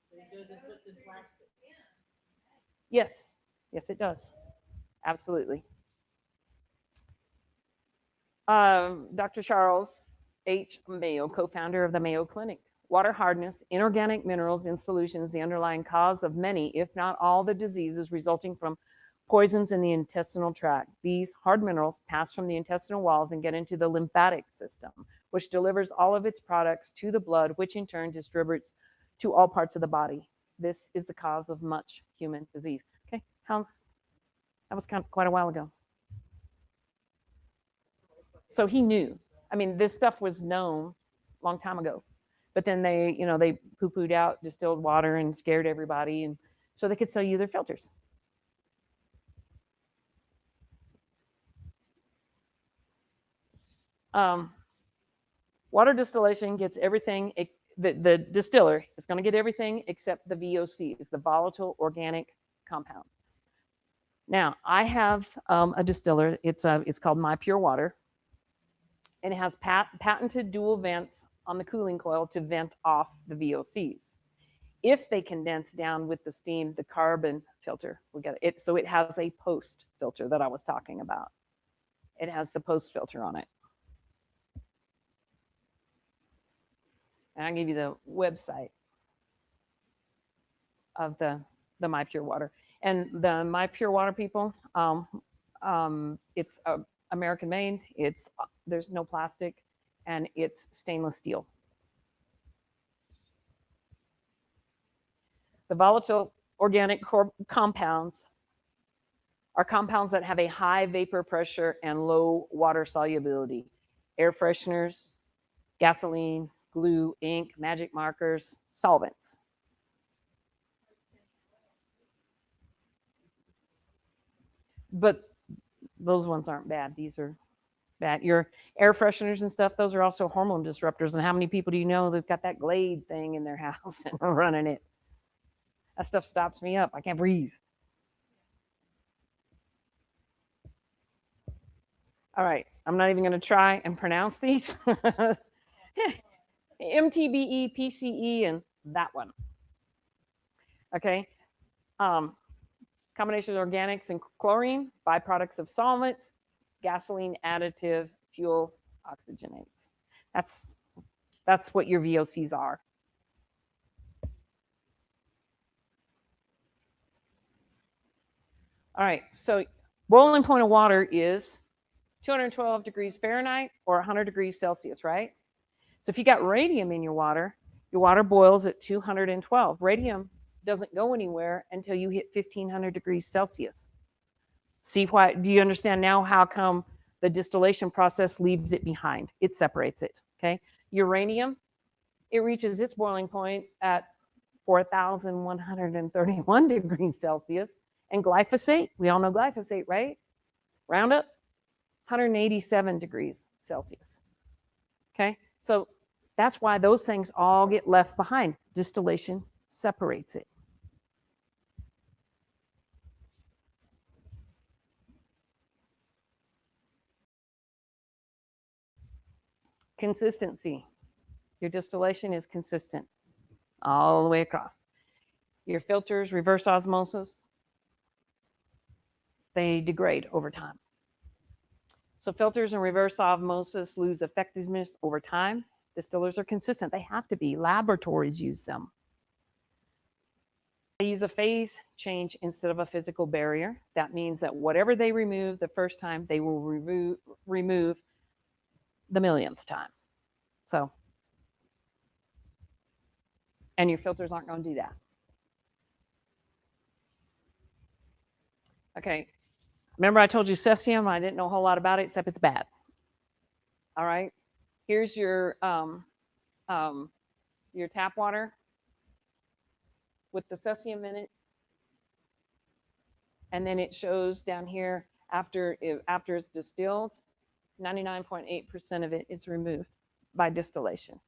So he goes and puts in plastic. Yes, yes, it does. Absolutely. Dr. Charles H. Mayo, co-founder of the Mayo Clinic. Water hardness, inorganic minerals in solutions, the underlying cause of many, if not all, the diseases resulting from poisons in the intestinal tract. These hard minerals pass from the intestinal walls and get into the lymphatic system, which delivers all of its products to the blood, which in turn distributes to all parts of the body. This is the cause of much human disease. Okay, that was quite a while ago. So he knew. I mean, this stuff was known a long time ago, but then they poo-pooed out distilled water and scared everybody, and so they could sell you their filters. Water distillation gets everything. The distiller is going to get everything except the VOCs, the volatile organic compounds. Now, I have a distiller. It's called My Pure Water, and it has patented dual vents on the cooling coil to vent off the VOCs. If they condense down with the steam, the carbon filter will get it. So it has a post filter that I was talking about. It has the post filter on it. And I'll give you the website of the My Pure Water. And the My Pure Water people, it's American made. There's no plastic, and it's stainless steel. The volatile organic compounds are compounds that have a high vapor pressure and low water solubility. Air fresheners, gasoline, glue, ink, magic markers, solvents. but those ones aren't bad. These are bad. Your air fresheners and stuff, those are also hormone disruptors. And how many people do you know that's got that Glade thing in their house and are running it? That stuff stops me up. I can't breathe. All right, I'm not even going to try and pronounce these. MTBE, PCE, and that one. Okay. Combination of organics and chlorine, byproducts of solvents, gasoline additive, fuel oxygenates. That's what your VOCs are. All right, so boiling point of water is 212 degrees Fahrenheit or 100 degrees Celsius, right? So if you got radium in your water boils at 212. Radium doesn't go anywhere until you hit 1500 degrees Celsius. See why? Do you understand now how come the distillation process leaves it behind? It separates it, okay? Uranium, it reaches its boiling point at 4131 degrees Celsius. And glyphosate, we all know glyphosate, right? Roundup, 187 degrees Celsius. Okay, so that's why those things all get left behind. Distillation separates it. Consistency. Your distillation is consistent all the way across. Your filters, reverse osmosis, they degrade over time. So filters and reverse osmosis lose effectiveness over time. Distillers are consistent. They have to be. Laboratories use them. They use a phase change instead of a physical barrier. That means that whatever they remove the first time, they will remove the millionth time. So, and your filters aren't going to do that. Okay. Remember I told you cesium? I didn't know a whole lot about it, except it's bad. All right. Here's your tap water with the cesium in it. And then it shows down here after it's distilled, 99.8% of it is removed by distillation.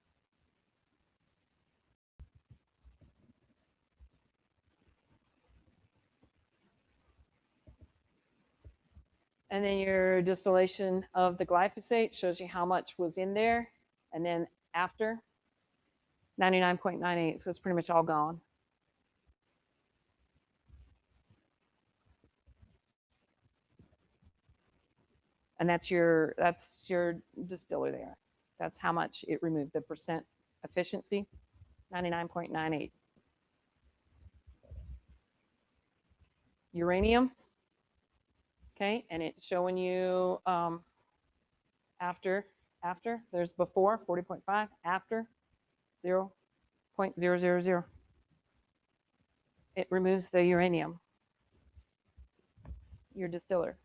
And then your distillation of the glyphosate shows you how much was in there. And then after, 99.98. So it's pretty much all gone. And that's your distiller there. That's how much it removed, the percent efficiency, 99.98. Uranium, okay, and it's showing you after, there's before, 40.5, after, 0.000. It removes the uranium, your distiller.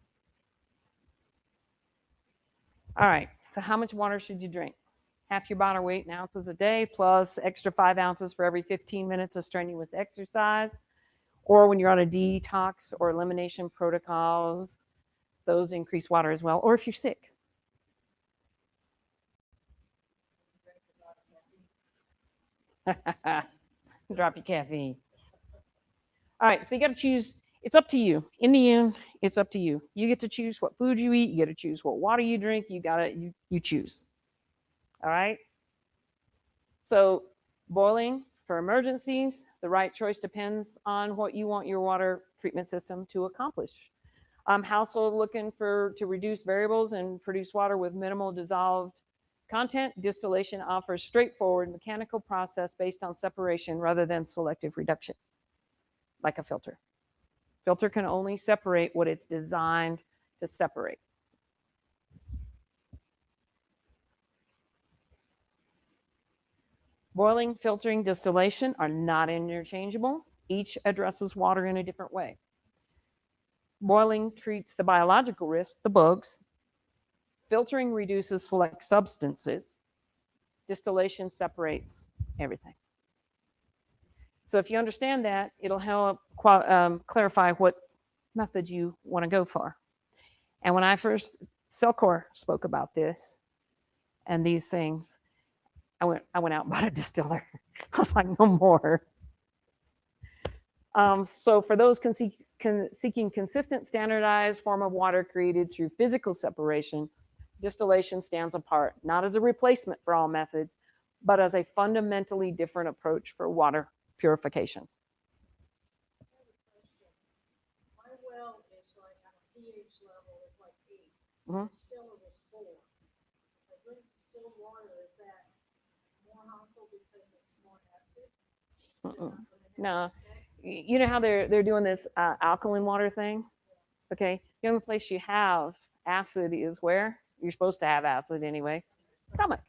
All right, so how much water should you drink? Half your body weight in ounces a day, plus extra 5 ounces for every 15 minutes of strenuous exercise, or when you're on a detox or elimination protocols, those increase water as well, or if you're sick. Drop your caffeine. All right, so you got to choose. It's up to you. In the end, it's up to you. You get to choose what food you eat. You get to choose what water you drink. You choose. All right. So boiling for emergencies, the right choice depends on what you want your water treatment system to accomplish. Household looking to reduce variables and produce water with minimal dissolved content. Distillation offers straightforward mechanical process based on separation rather than selective reduction, like a filter. Filter can only separate what it's designed to separate. Boiling, filtering, distillation are not interchangeable. Each addresses water in a different way. Boiling treats the biological risk, the bugs. Filtering reduces select substances. Distillation separates everything. So if you understand that, it'll help clarify what method you want to go for. And when I first, Cellcore spoke about this and these things, I went out and bought a distiller. I was like, no more. So for those seeking consistent, standardized form of water created through physical separation, distillation stands apart, not as a replacement for all methods, but as a fundamentally different approach for water purification. My well is like, on a pH level is like 8. Mhm. Distiller was 4. If I drink distilled water, is that more harmful because it's more acid? No, you know how they're doing this alkaline water thing? Okay, the only place you have acid is where you're supposed to have acid anyway, stomach.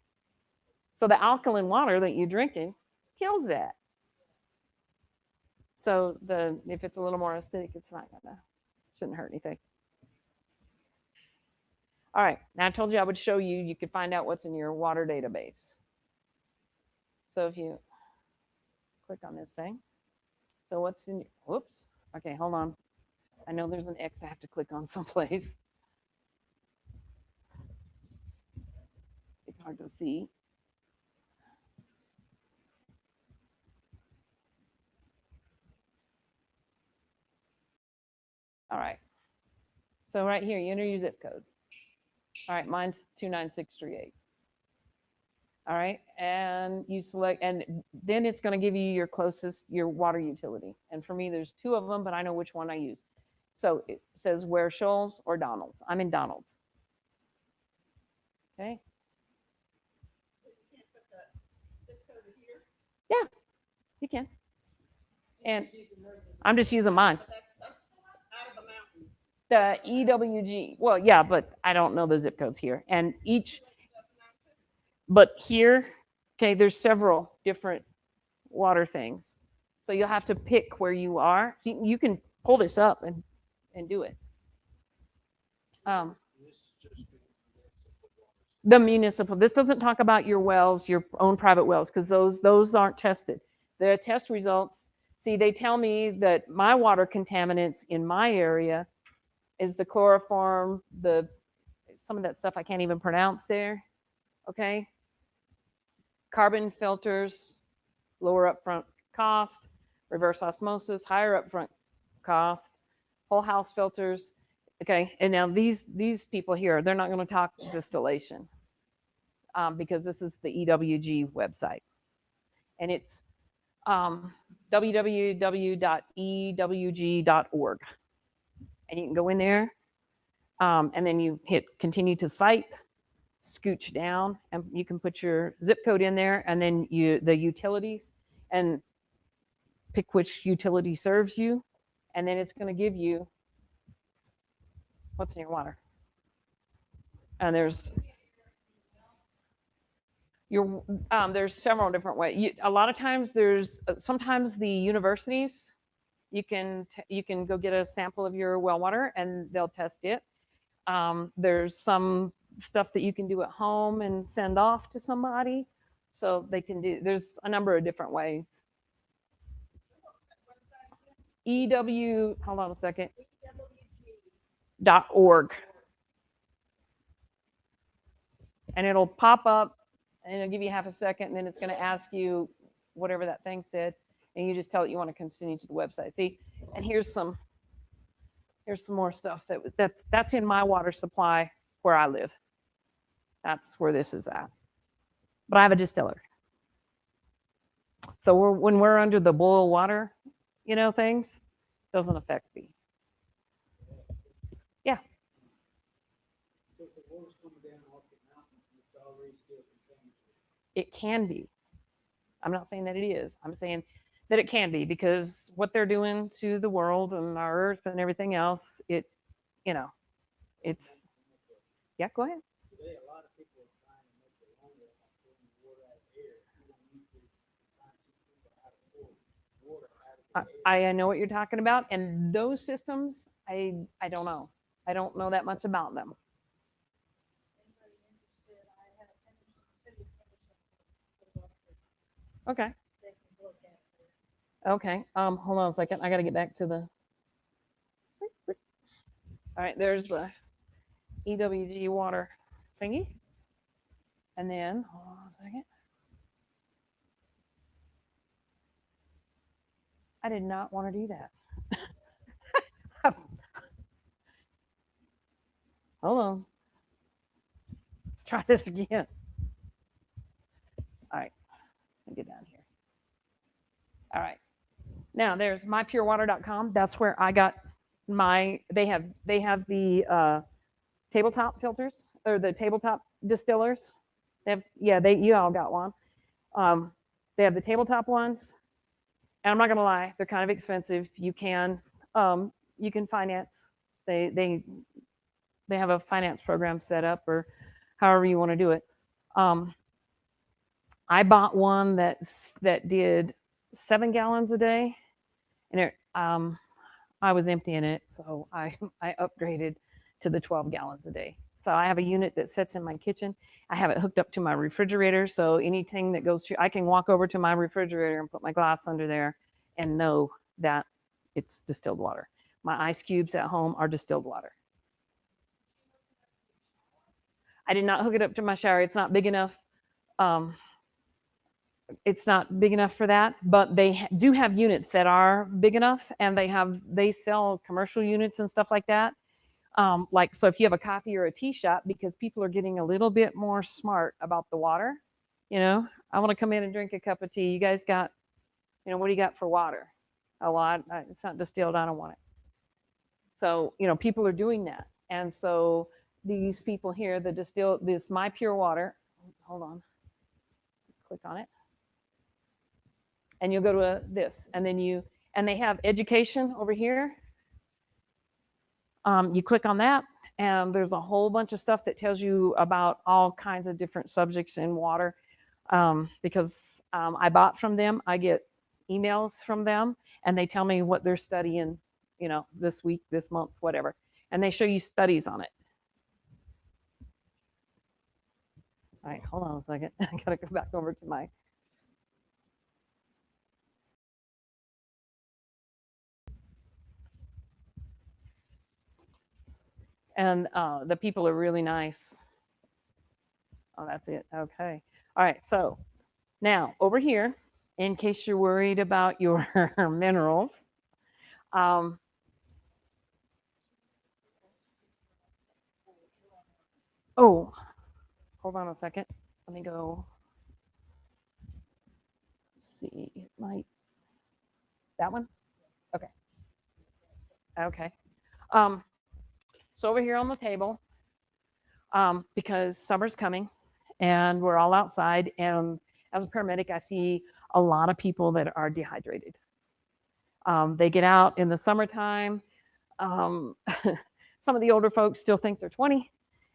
So the alkaline water that you're drinking kills that. So if it's a little more acidic, it's not gonna shouldn't hurt anything. All right, now I told you I would show you. You could find out what's in your water database. So if you click on this thing, so what's in? Whoops. Okay, hold on. I know there's an X I have to click on someplace. It's hard to see. All right. So right here, you enter your zip code. All right, mine's 29638. All right, and you select, and then it's going to give you your water utility. And for me, there's 2 of them, but I know which one I use. So it says Ware Shoals or Donald's. I'm in Donald's. Okay. You can't put the zip code here. Yeah, you can. And She's using hers as a- I'm just using mine. But that's out of the mountains. The EWG. Well, yeah, but I don't know the zip codes here. And but here, okay, there's several different water things. So you'll have to pick where you are. So you can pull this up and do it. This is just municipal water. The municipal. This doesn't talk about your wells, your own private wells, because those aren't tested. The test results. See, they tell me that my water contaminants in my area is the chloroform, some of that stuff I can't even pronounce there. Okay. Carbon filters, lower upfront cost, reverse osmosis, higher upfront cost, whole house filters. Okay, and now these people here, they're not going to talk distillation because this is the EWG website, and it's www.ewg.org, and you can go in there, and then you hit continue to cite, scooch down, and you can put your zip code in there, and then the utilities, and pick which utility serves you, and then it's going to give you what's in your water. And there's several different ways. A lot of times sometimes the universities, you can go get a sample of your well water and they'll test it. There's some stuff that you can do at home and send off to somebody, so they can do. There's a number of different ways. Hold on a second. .org. And it'll pop up and it'll give you half a second, and then it's going to ask you whatever that thing said, and you just tell it you want to continue to the website. See, and here's some more stuff that's in my water supply where I live. That's where this is at. But I have a distiller. So when we're under the boil water, things, doesn't affect me. Yeah. So if the water's coming down off the mountain, it's already still contaminated. It can be. I'm not saying that it is. I'm saying that it can be, because what they're doing to the world and our earth and everything else, it's, yeah, go ahead. Today, a lot of people are trying to make their own water by pulling the water out of the air. You don't need to try to keep people how to pull water out of the air. I know what you're talking about, and those systems, I don't know. I don't know that much about them. Anybody interested? I have a city of Okay. they can look at it. Okay. Hold on a second. I got to get back to the. All right, there's the EWG water thingy. And then, hold on a second. I did not want to do that. Hold on. Let's try this again. All right, let me get down here. All right. Now there's mypurewater.com. That's where I got my. They have the tabletop filters or the tabletop distillers. They have you all got one. They have the tabletop ones, and I'm not gonna lie, they're kind of expensive. You can finance. They have a finance program set up or however you want to do it. I bought one that did 7 gallons a day, and I was emptying it, so I upgraded to the 12 gallons a day. So I have a unit that sits in my kitchen. I have it hooked up to my refrigerator, so anything that goes through, I can walk over to my refrigerator and put my glass under there and know that it's distilled water. My ice cubes at home are distilled water. I did not hook it up to my shower. It's not big enough. It's not big enough for that, but they do have units that are big enough, and they sell commercial units and stuff like that. Like, so if you have a coffee or a tea shop, because people are getting a little bit more smart about the water, I want to come in and drink a cup of tea. You guys got, what do you got for water? A lot. It's not distilled. I don't want it. So, people are doing that. And so these people here, this My Pure Water, hold on, click on it. And you'll go to this, and then and they have education over here. You click on that, and there's a whole bunch of stuff that tells you about all kinds of different subjects in water. Because I bought from them, I get emails from them, and they tell me what they're studying, this week, this month, whatever. And they show you studies on it. All right, hold on a second. I gotta go back over to my. And the people are really nice. Oh, that's it. Okay. All right. So now over here, in case you're worried about your minerals, oh, hold on a second. Let me go. Let's see. It might. That one? Okay. Okay. So over here on the table, because summer's coming and we're all outside, and as a paramedic, I see a lot of people that are dehydrated. They get out in the summertime. Some of the older folks still think they're 20,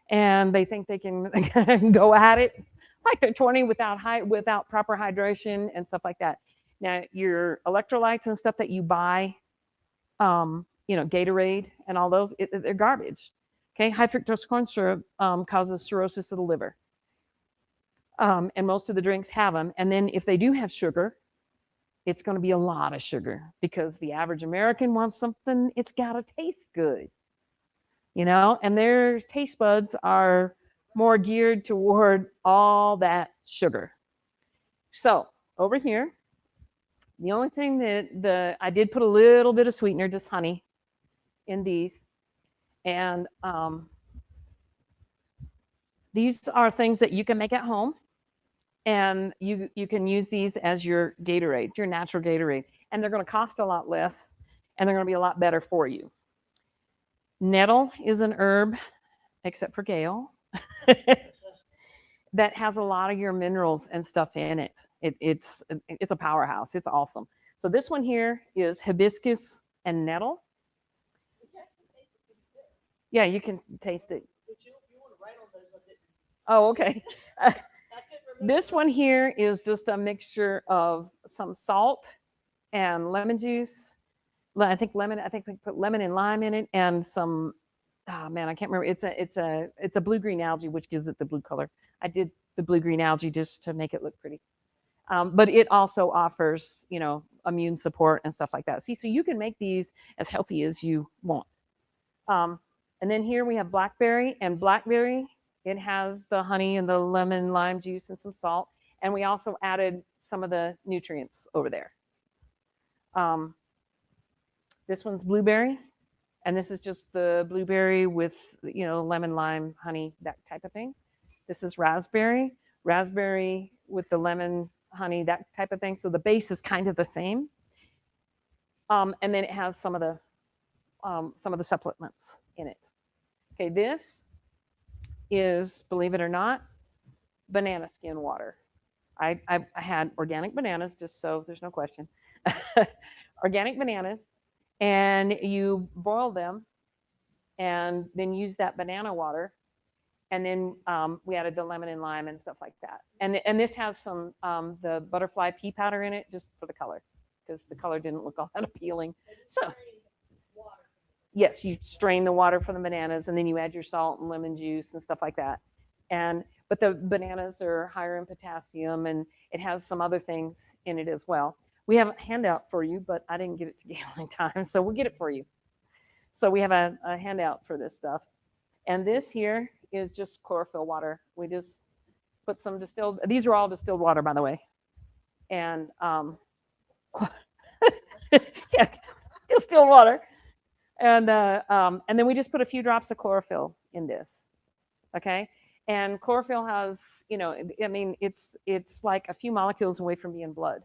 and they think they can go at it like they're 20 without proper hydration and stuff like that. Now, your electrolytes and stuff that you buy, Gatorade and all those, they're garbage. Okay, high fructose corn syrup causes cirrhosis of the liver. And most of the drinks have them. And then if they do have sugar, it's going to be a lot of sugar, because the average American wants something, it's got to taste good, and their taste buds are more geared toward all that sugar. So over here, the only thing that I did put a little bit of sweetener, just honey, in these. And these are things that you can make at home. And you can use these as your Gatorade, your natural Gatorade. And they're going to cost a lot less, and they're going to be a lot better for you. Nettle is an herb, except for Gail, that has a lot of your minerals and stuff in it. It's a powerhouse. It's awesome. So this one here is hibiscus and nettle. Yeah, you can taste it. Oh, okay. This one here is just a mixture of some salt and lemon juice. I think we put lemon and lime in it, and some. Oh man, I can't remember. It's a blue-green algae, which gives it the blue color. I did the blue-green algae just to make it look pretty. But it also offers, immune support and stuff like that. See, so you can make these as healthy as you want. And then here we have blackberry, and blackberry, it has the honey and the lemon, lime juice, and some salt. And we also added some of the nutrients over there. This one's blueberry, and this is just the blueberry with, you know, lemon, lime, honey, that type of thing. This is raspberry, raspberry with the lemon, honey, that type of thing. So the base is kind of the same. And then it has some of the supplements in it. Okay, this is, believe it or not, banana skin water. I had organic bananas, just so there's no question. Organic bananas, and you boil them and then use that banana water. And then we added the lemon and lime and stuff like that. And this has some the butterfly pea powder in it just for the color, because the color didn't look all that appealing. So yes, you strain the water from the bananas, and then you add your salt and lemon juice and stuff like that. But the bananas are higher in potassium, and it has some other things in it as well. We have a handout for you, but I didn't get it to Gail in time, so we'll get it for you. So we have a handout for this stuff. And this here is just chlorophyll water. We just put some distilled, these are all distilled water, by the way. And yeah, distilled water. And then we just put a few drops of chlorophyll in this, okay? And chlorophyll has, you know, I mean, it's like a few molecules away from being blood.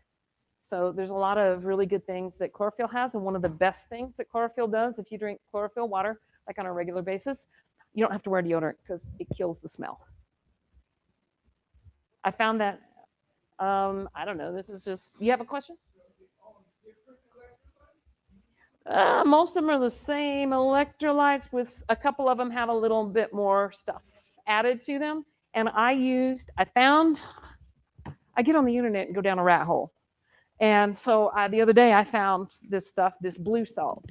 So there's a lot of really good things that chlorophyll has. And one of the best things that chlorophyll does, if you drink chlorophyll water, like on a regular basis, you don't have to wear deodorant because it kills the smell. I found that, I don't know, this is just, you have a question? Most of them are the same electrolytes, with a couple of them have a little bit more stuff added to them. And I get on the internet and go down a rat hole. And so the other day I found this stuff, this blue salt.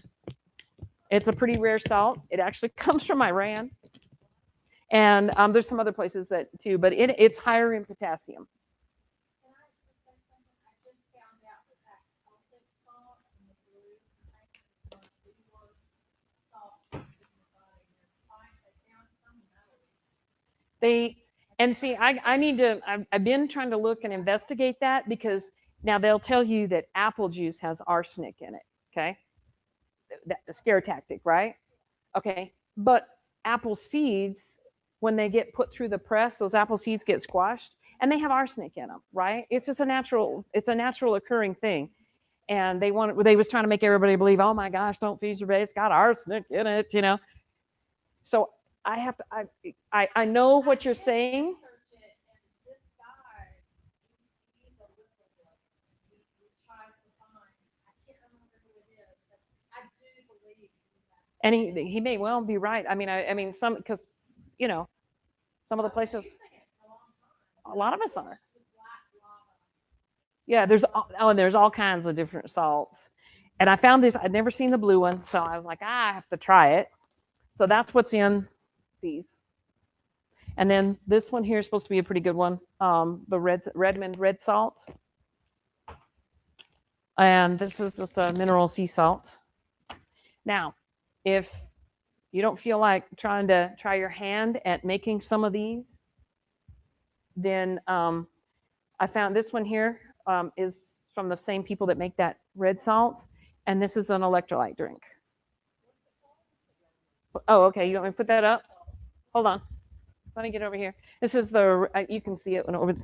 It's a pretty rare salt. It actually comes from Iran. And there's some other places that too, but it's higher in potassium. I've been trying to look and investigate that, because now they'll tell you that apple juice has arsenic in it, okay? The scare tactic, right? Okay, but apple seeds, when they get put through the press, those apple seeds get squashed, and they have arsenic in them, right? It's just a natural occurring thing. And they was trying to make everybody believe, oh my gosh, don't feed your baby, it's got arsenic in it, you know? So I know what you're saying. And he may well be right. I mean, some, because, you know, some of the places, a lot of us are. Yeah, there's all kinds of different salts. And I found this, I'd never seen the blue one, so I was like, I have to try it. So that's what's in these. And then this one here is supposed to be a pretty good one, the Redmond red salt. And this is just a mineral sea salt. Now, if you don't feel like trying to try your hand at making some of these, then I found this one here is from the same people that make that red salt. And this is an electrolyte drink. Oh, okay. You want me to put that up? Hold on. Let me get over here. This is you can see it over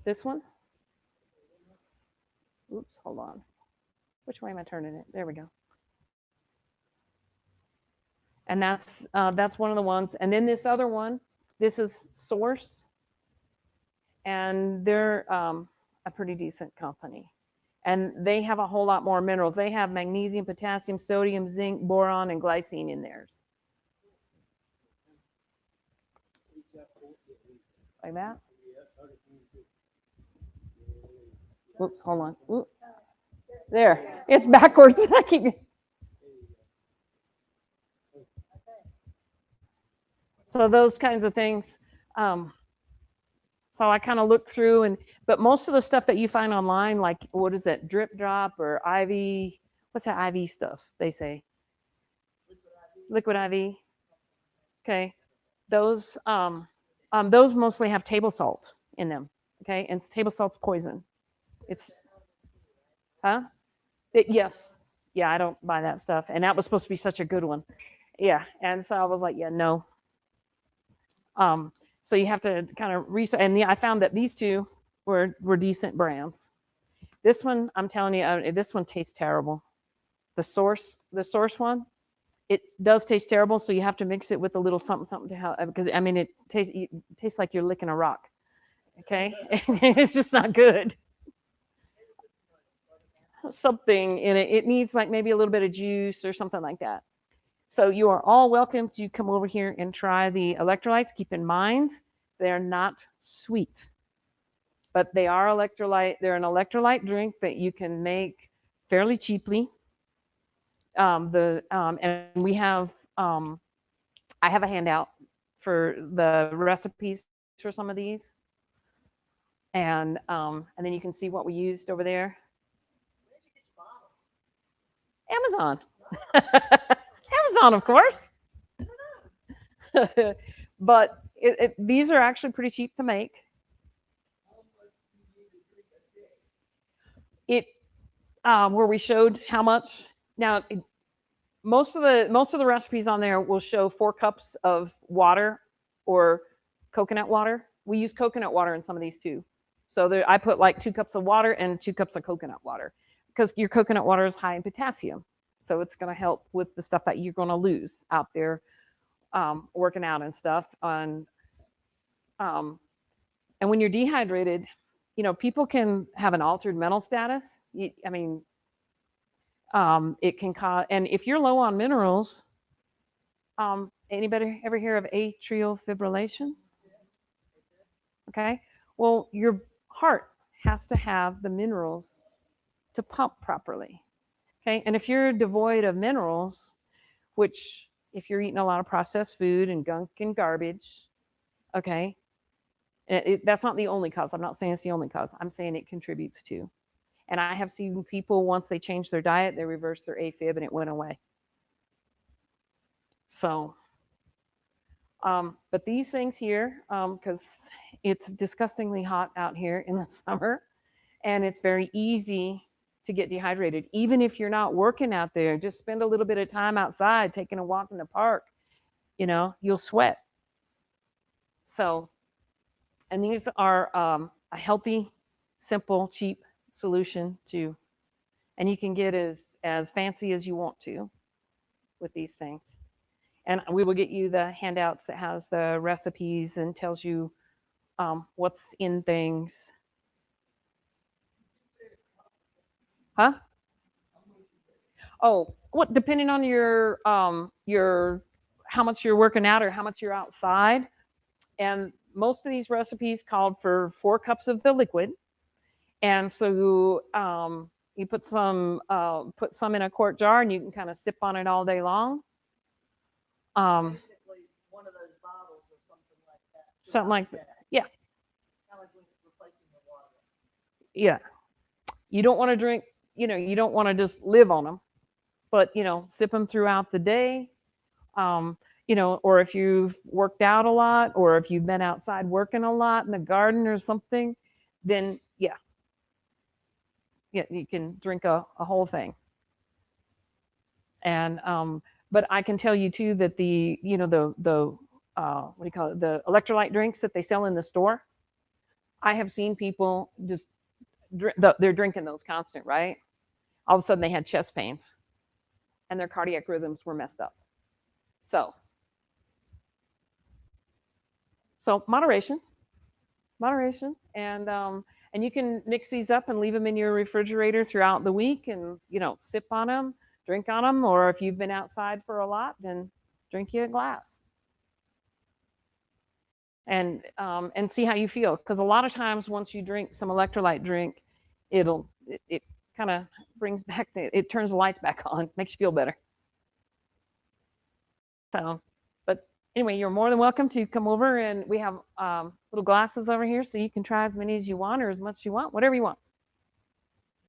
this one. Oops, hold on. Which way am I turning it? There we go. And that's one of the ones. And then this other one, this is Source. And they're a pretty decent company. And they have a whole lot more minerals. They have magnesium, potassium, sodium, zinc, boron, and glycine in theirs. Like that? Whoops, hold on. Oop. There, it's backwards. I keep. So those kinds of things. So I kind of looked through, but most of the stuff that you find online, like what is it, Drip Drop or Ivy, what's that IV stuff they say? Liquid IV. Okay. Those mostly have table salt in them. Okay. And table salt's poison. It's, huh? Yes. Yeah, I don't buy that stuff. And that was supposed to be such a good one. Yeah. And so I was like, yeah, no. So you have to kind of research. And I found that these two were decent brands. This one, I'm telling you, this one tastes terrible. The source one, it does taste terrible. So you have to mix it with a little something to help, because I mean, it tastes like you're licking a rock. Okay. It's just not good. Something in it. It needs like maybe a little bit of juice or something like that. So you are all welcome to come over here and try the electrolytes. Keep in mind, they're not sweet, but they are electrolyte. They're an electrolyte drink that you can make fairly cheaply. And we have, I have a handout for the recipes for some of these, and then you can see what we used over there. Amazon. Amazon, of course. But these are actually pretty cheap to make. It where we showed how much. Now, most of the recipes on there will show 4 cups of water or coconut water. We use coconut water in some of these too. So I put like 2 cups of water and 2 cups of coconut water, because your coconut water is high in potassium. So it's going to help with the stuff that you're going to lose out there working out and stuff. And when you're dehydrated, people can have an altered mental status. I mean, it can cause, and if you're low on minerals, anybody ever hear of atrial fibrillation? Okay. Well, your heart has to have the minerals to pump properly. Okay. And if you're devoid of minerals, which if you're eating a lot of processed food and gunk and garbage, okay, that's not the only cause. I'm not saying it's the only cause. I'm saying it contributes to. And I have seen people, once they change their diet, they reversed their AFib and it went away. So, but these things here, because it's disgustingly hot out here in the summer, and it's very easy to get dehydrated. Even if you're not working out there, just spend a little bit of time outside, taking a walk in the park, you'll sweat. So, and these are a healthy, simple, cheap solution to, and you can get as fancy as you want to with these things. And we will get you the handouts that has the recipes and tells you what's in things. Huh? Oh, what? Depending on your how much you're working out or how much you're outside. And most of these recipes called for 4 cups of the liquid, and so you put some in a quart jar, and you can kind of sip on it all day long. Basically, one of those bottles or something like that. Something like that. Yeah. Kind of like replacing the water. Yeah. You don't want to drink, you don't want to just live on them, but, sip them throughout the day. Or if you've worked out a lot, or if you've been outside working a lot in the garden or something, then yeah, you can drink a whole thing. And, but I can tell you too that the what do you call it? The electrolyte drinks that they sell in the store, I have seen people just they're drinking those constant, right? All of a sudden they had chest pains and their cardiac rhythms were messed up. So moderation, and you can mix these up and leave them in your refrigerator throughout the week, and sip on them, drink on them, or if you've been outside for a lot, then drink you a glass. And see how you feel, because a lot of times once you drink some electrolyte drink, it kind of brings back it turns the lights back on, makes you feel better. So, but anyway, you're more than welcome to come over, and we have little glasses over here, so you can try as many as you want or as much as you want, whatever you want.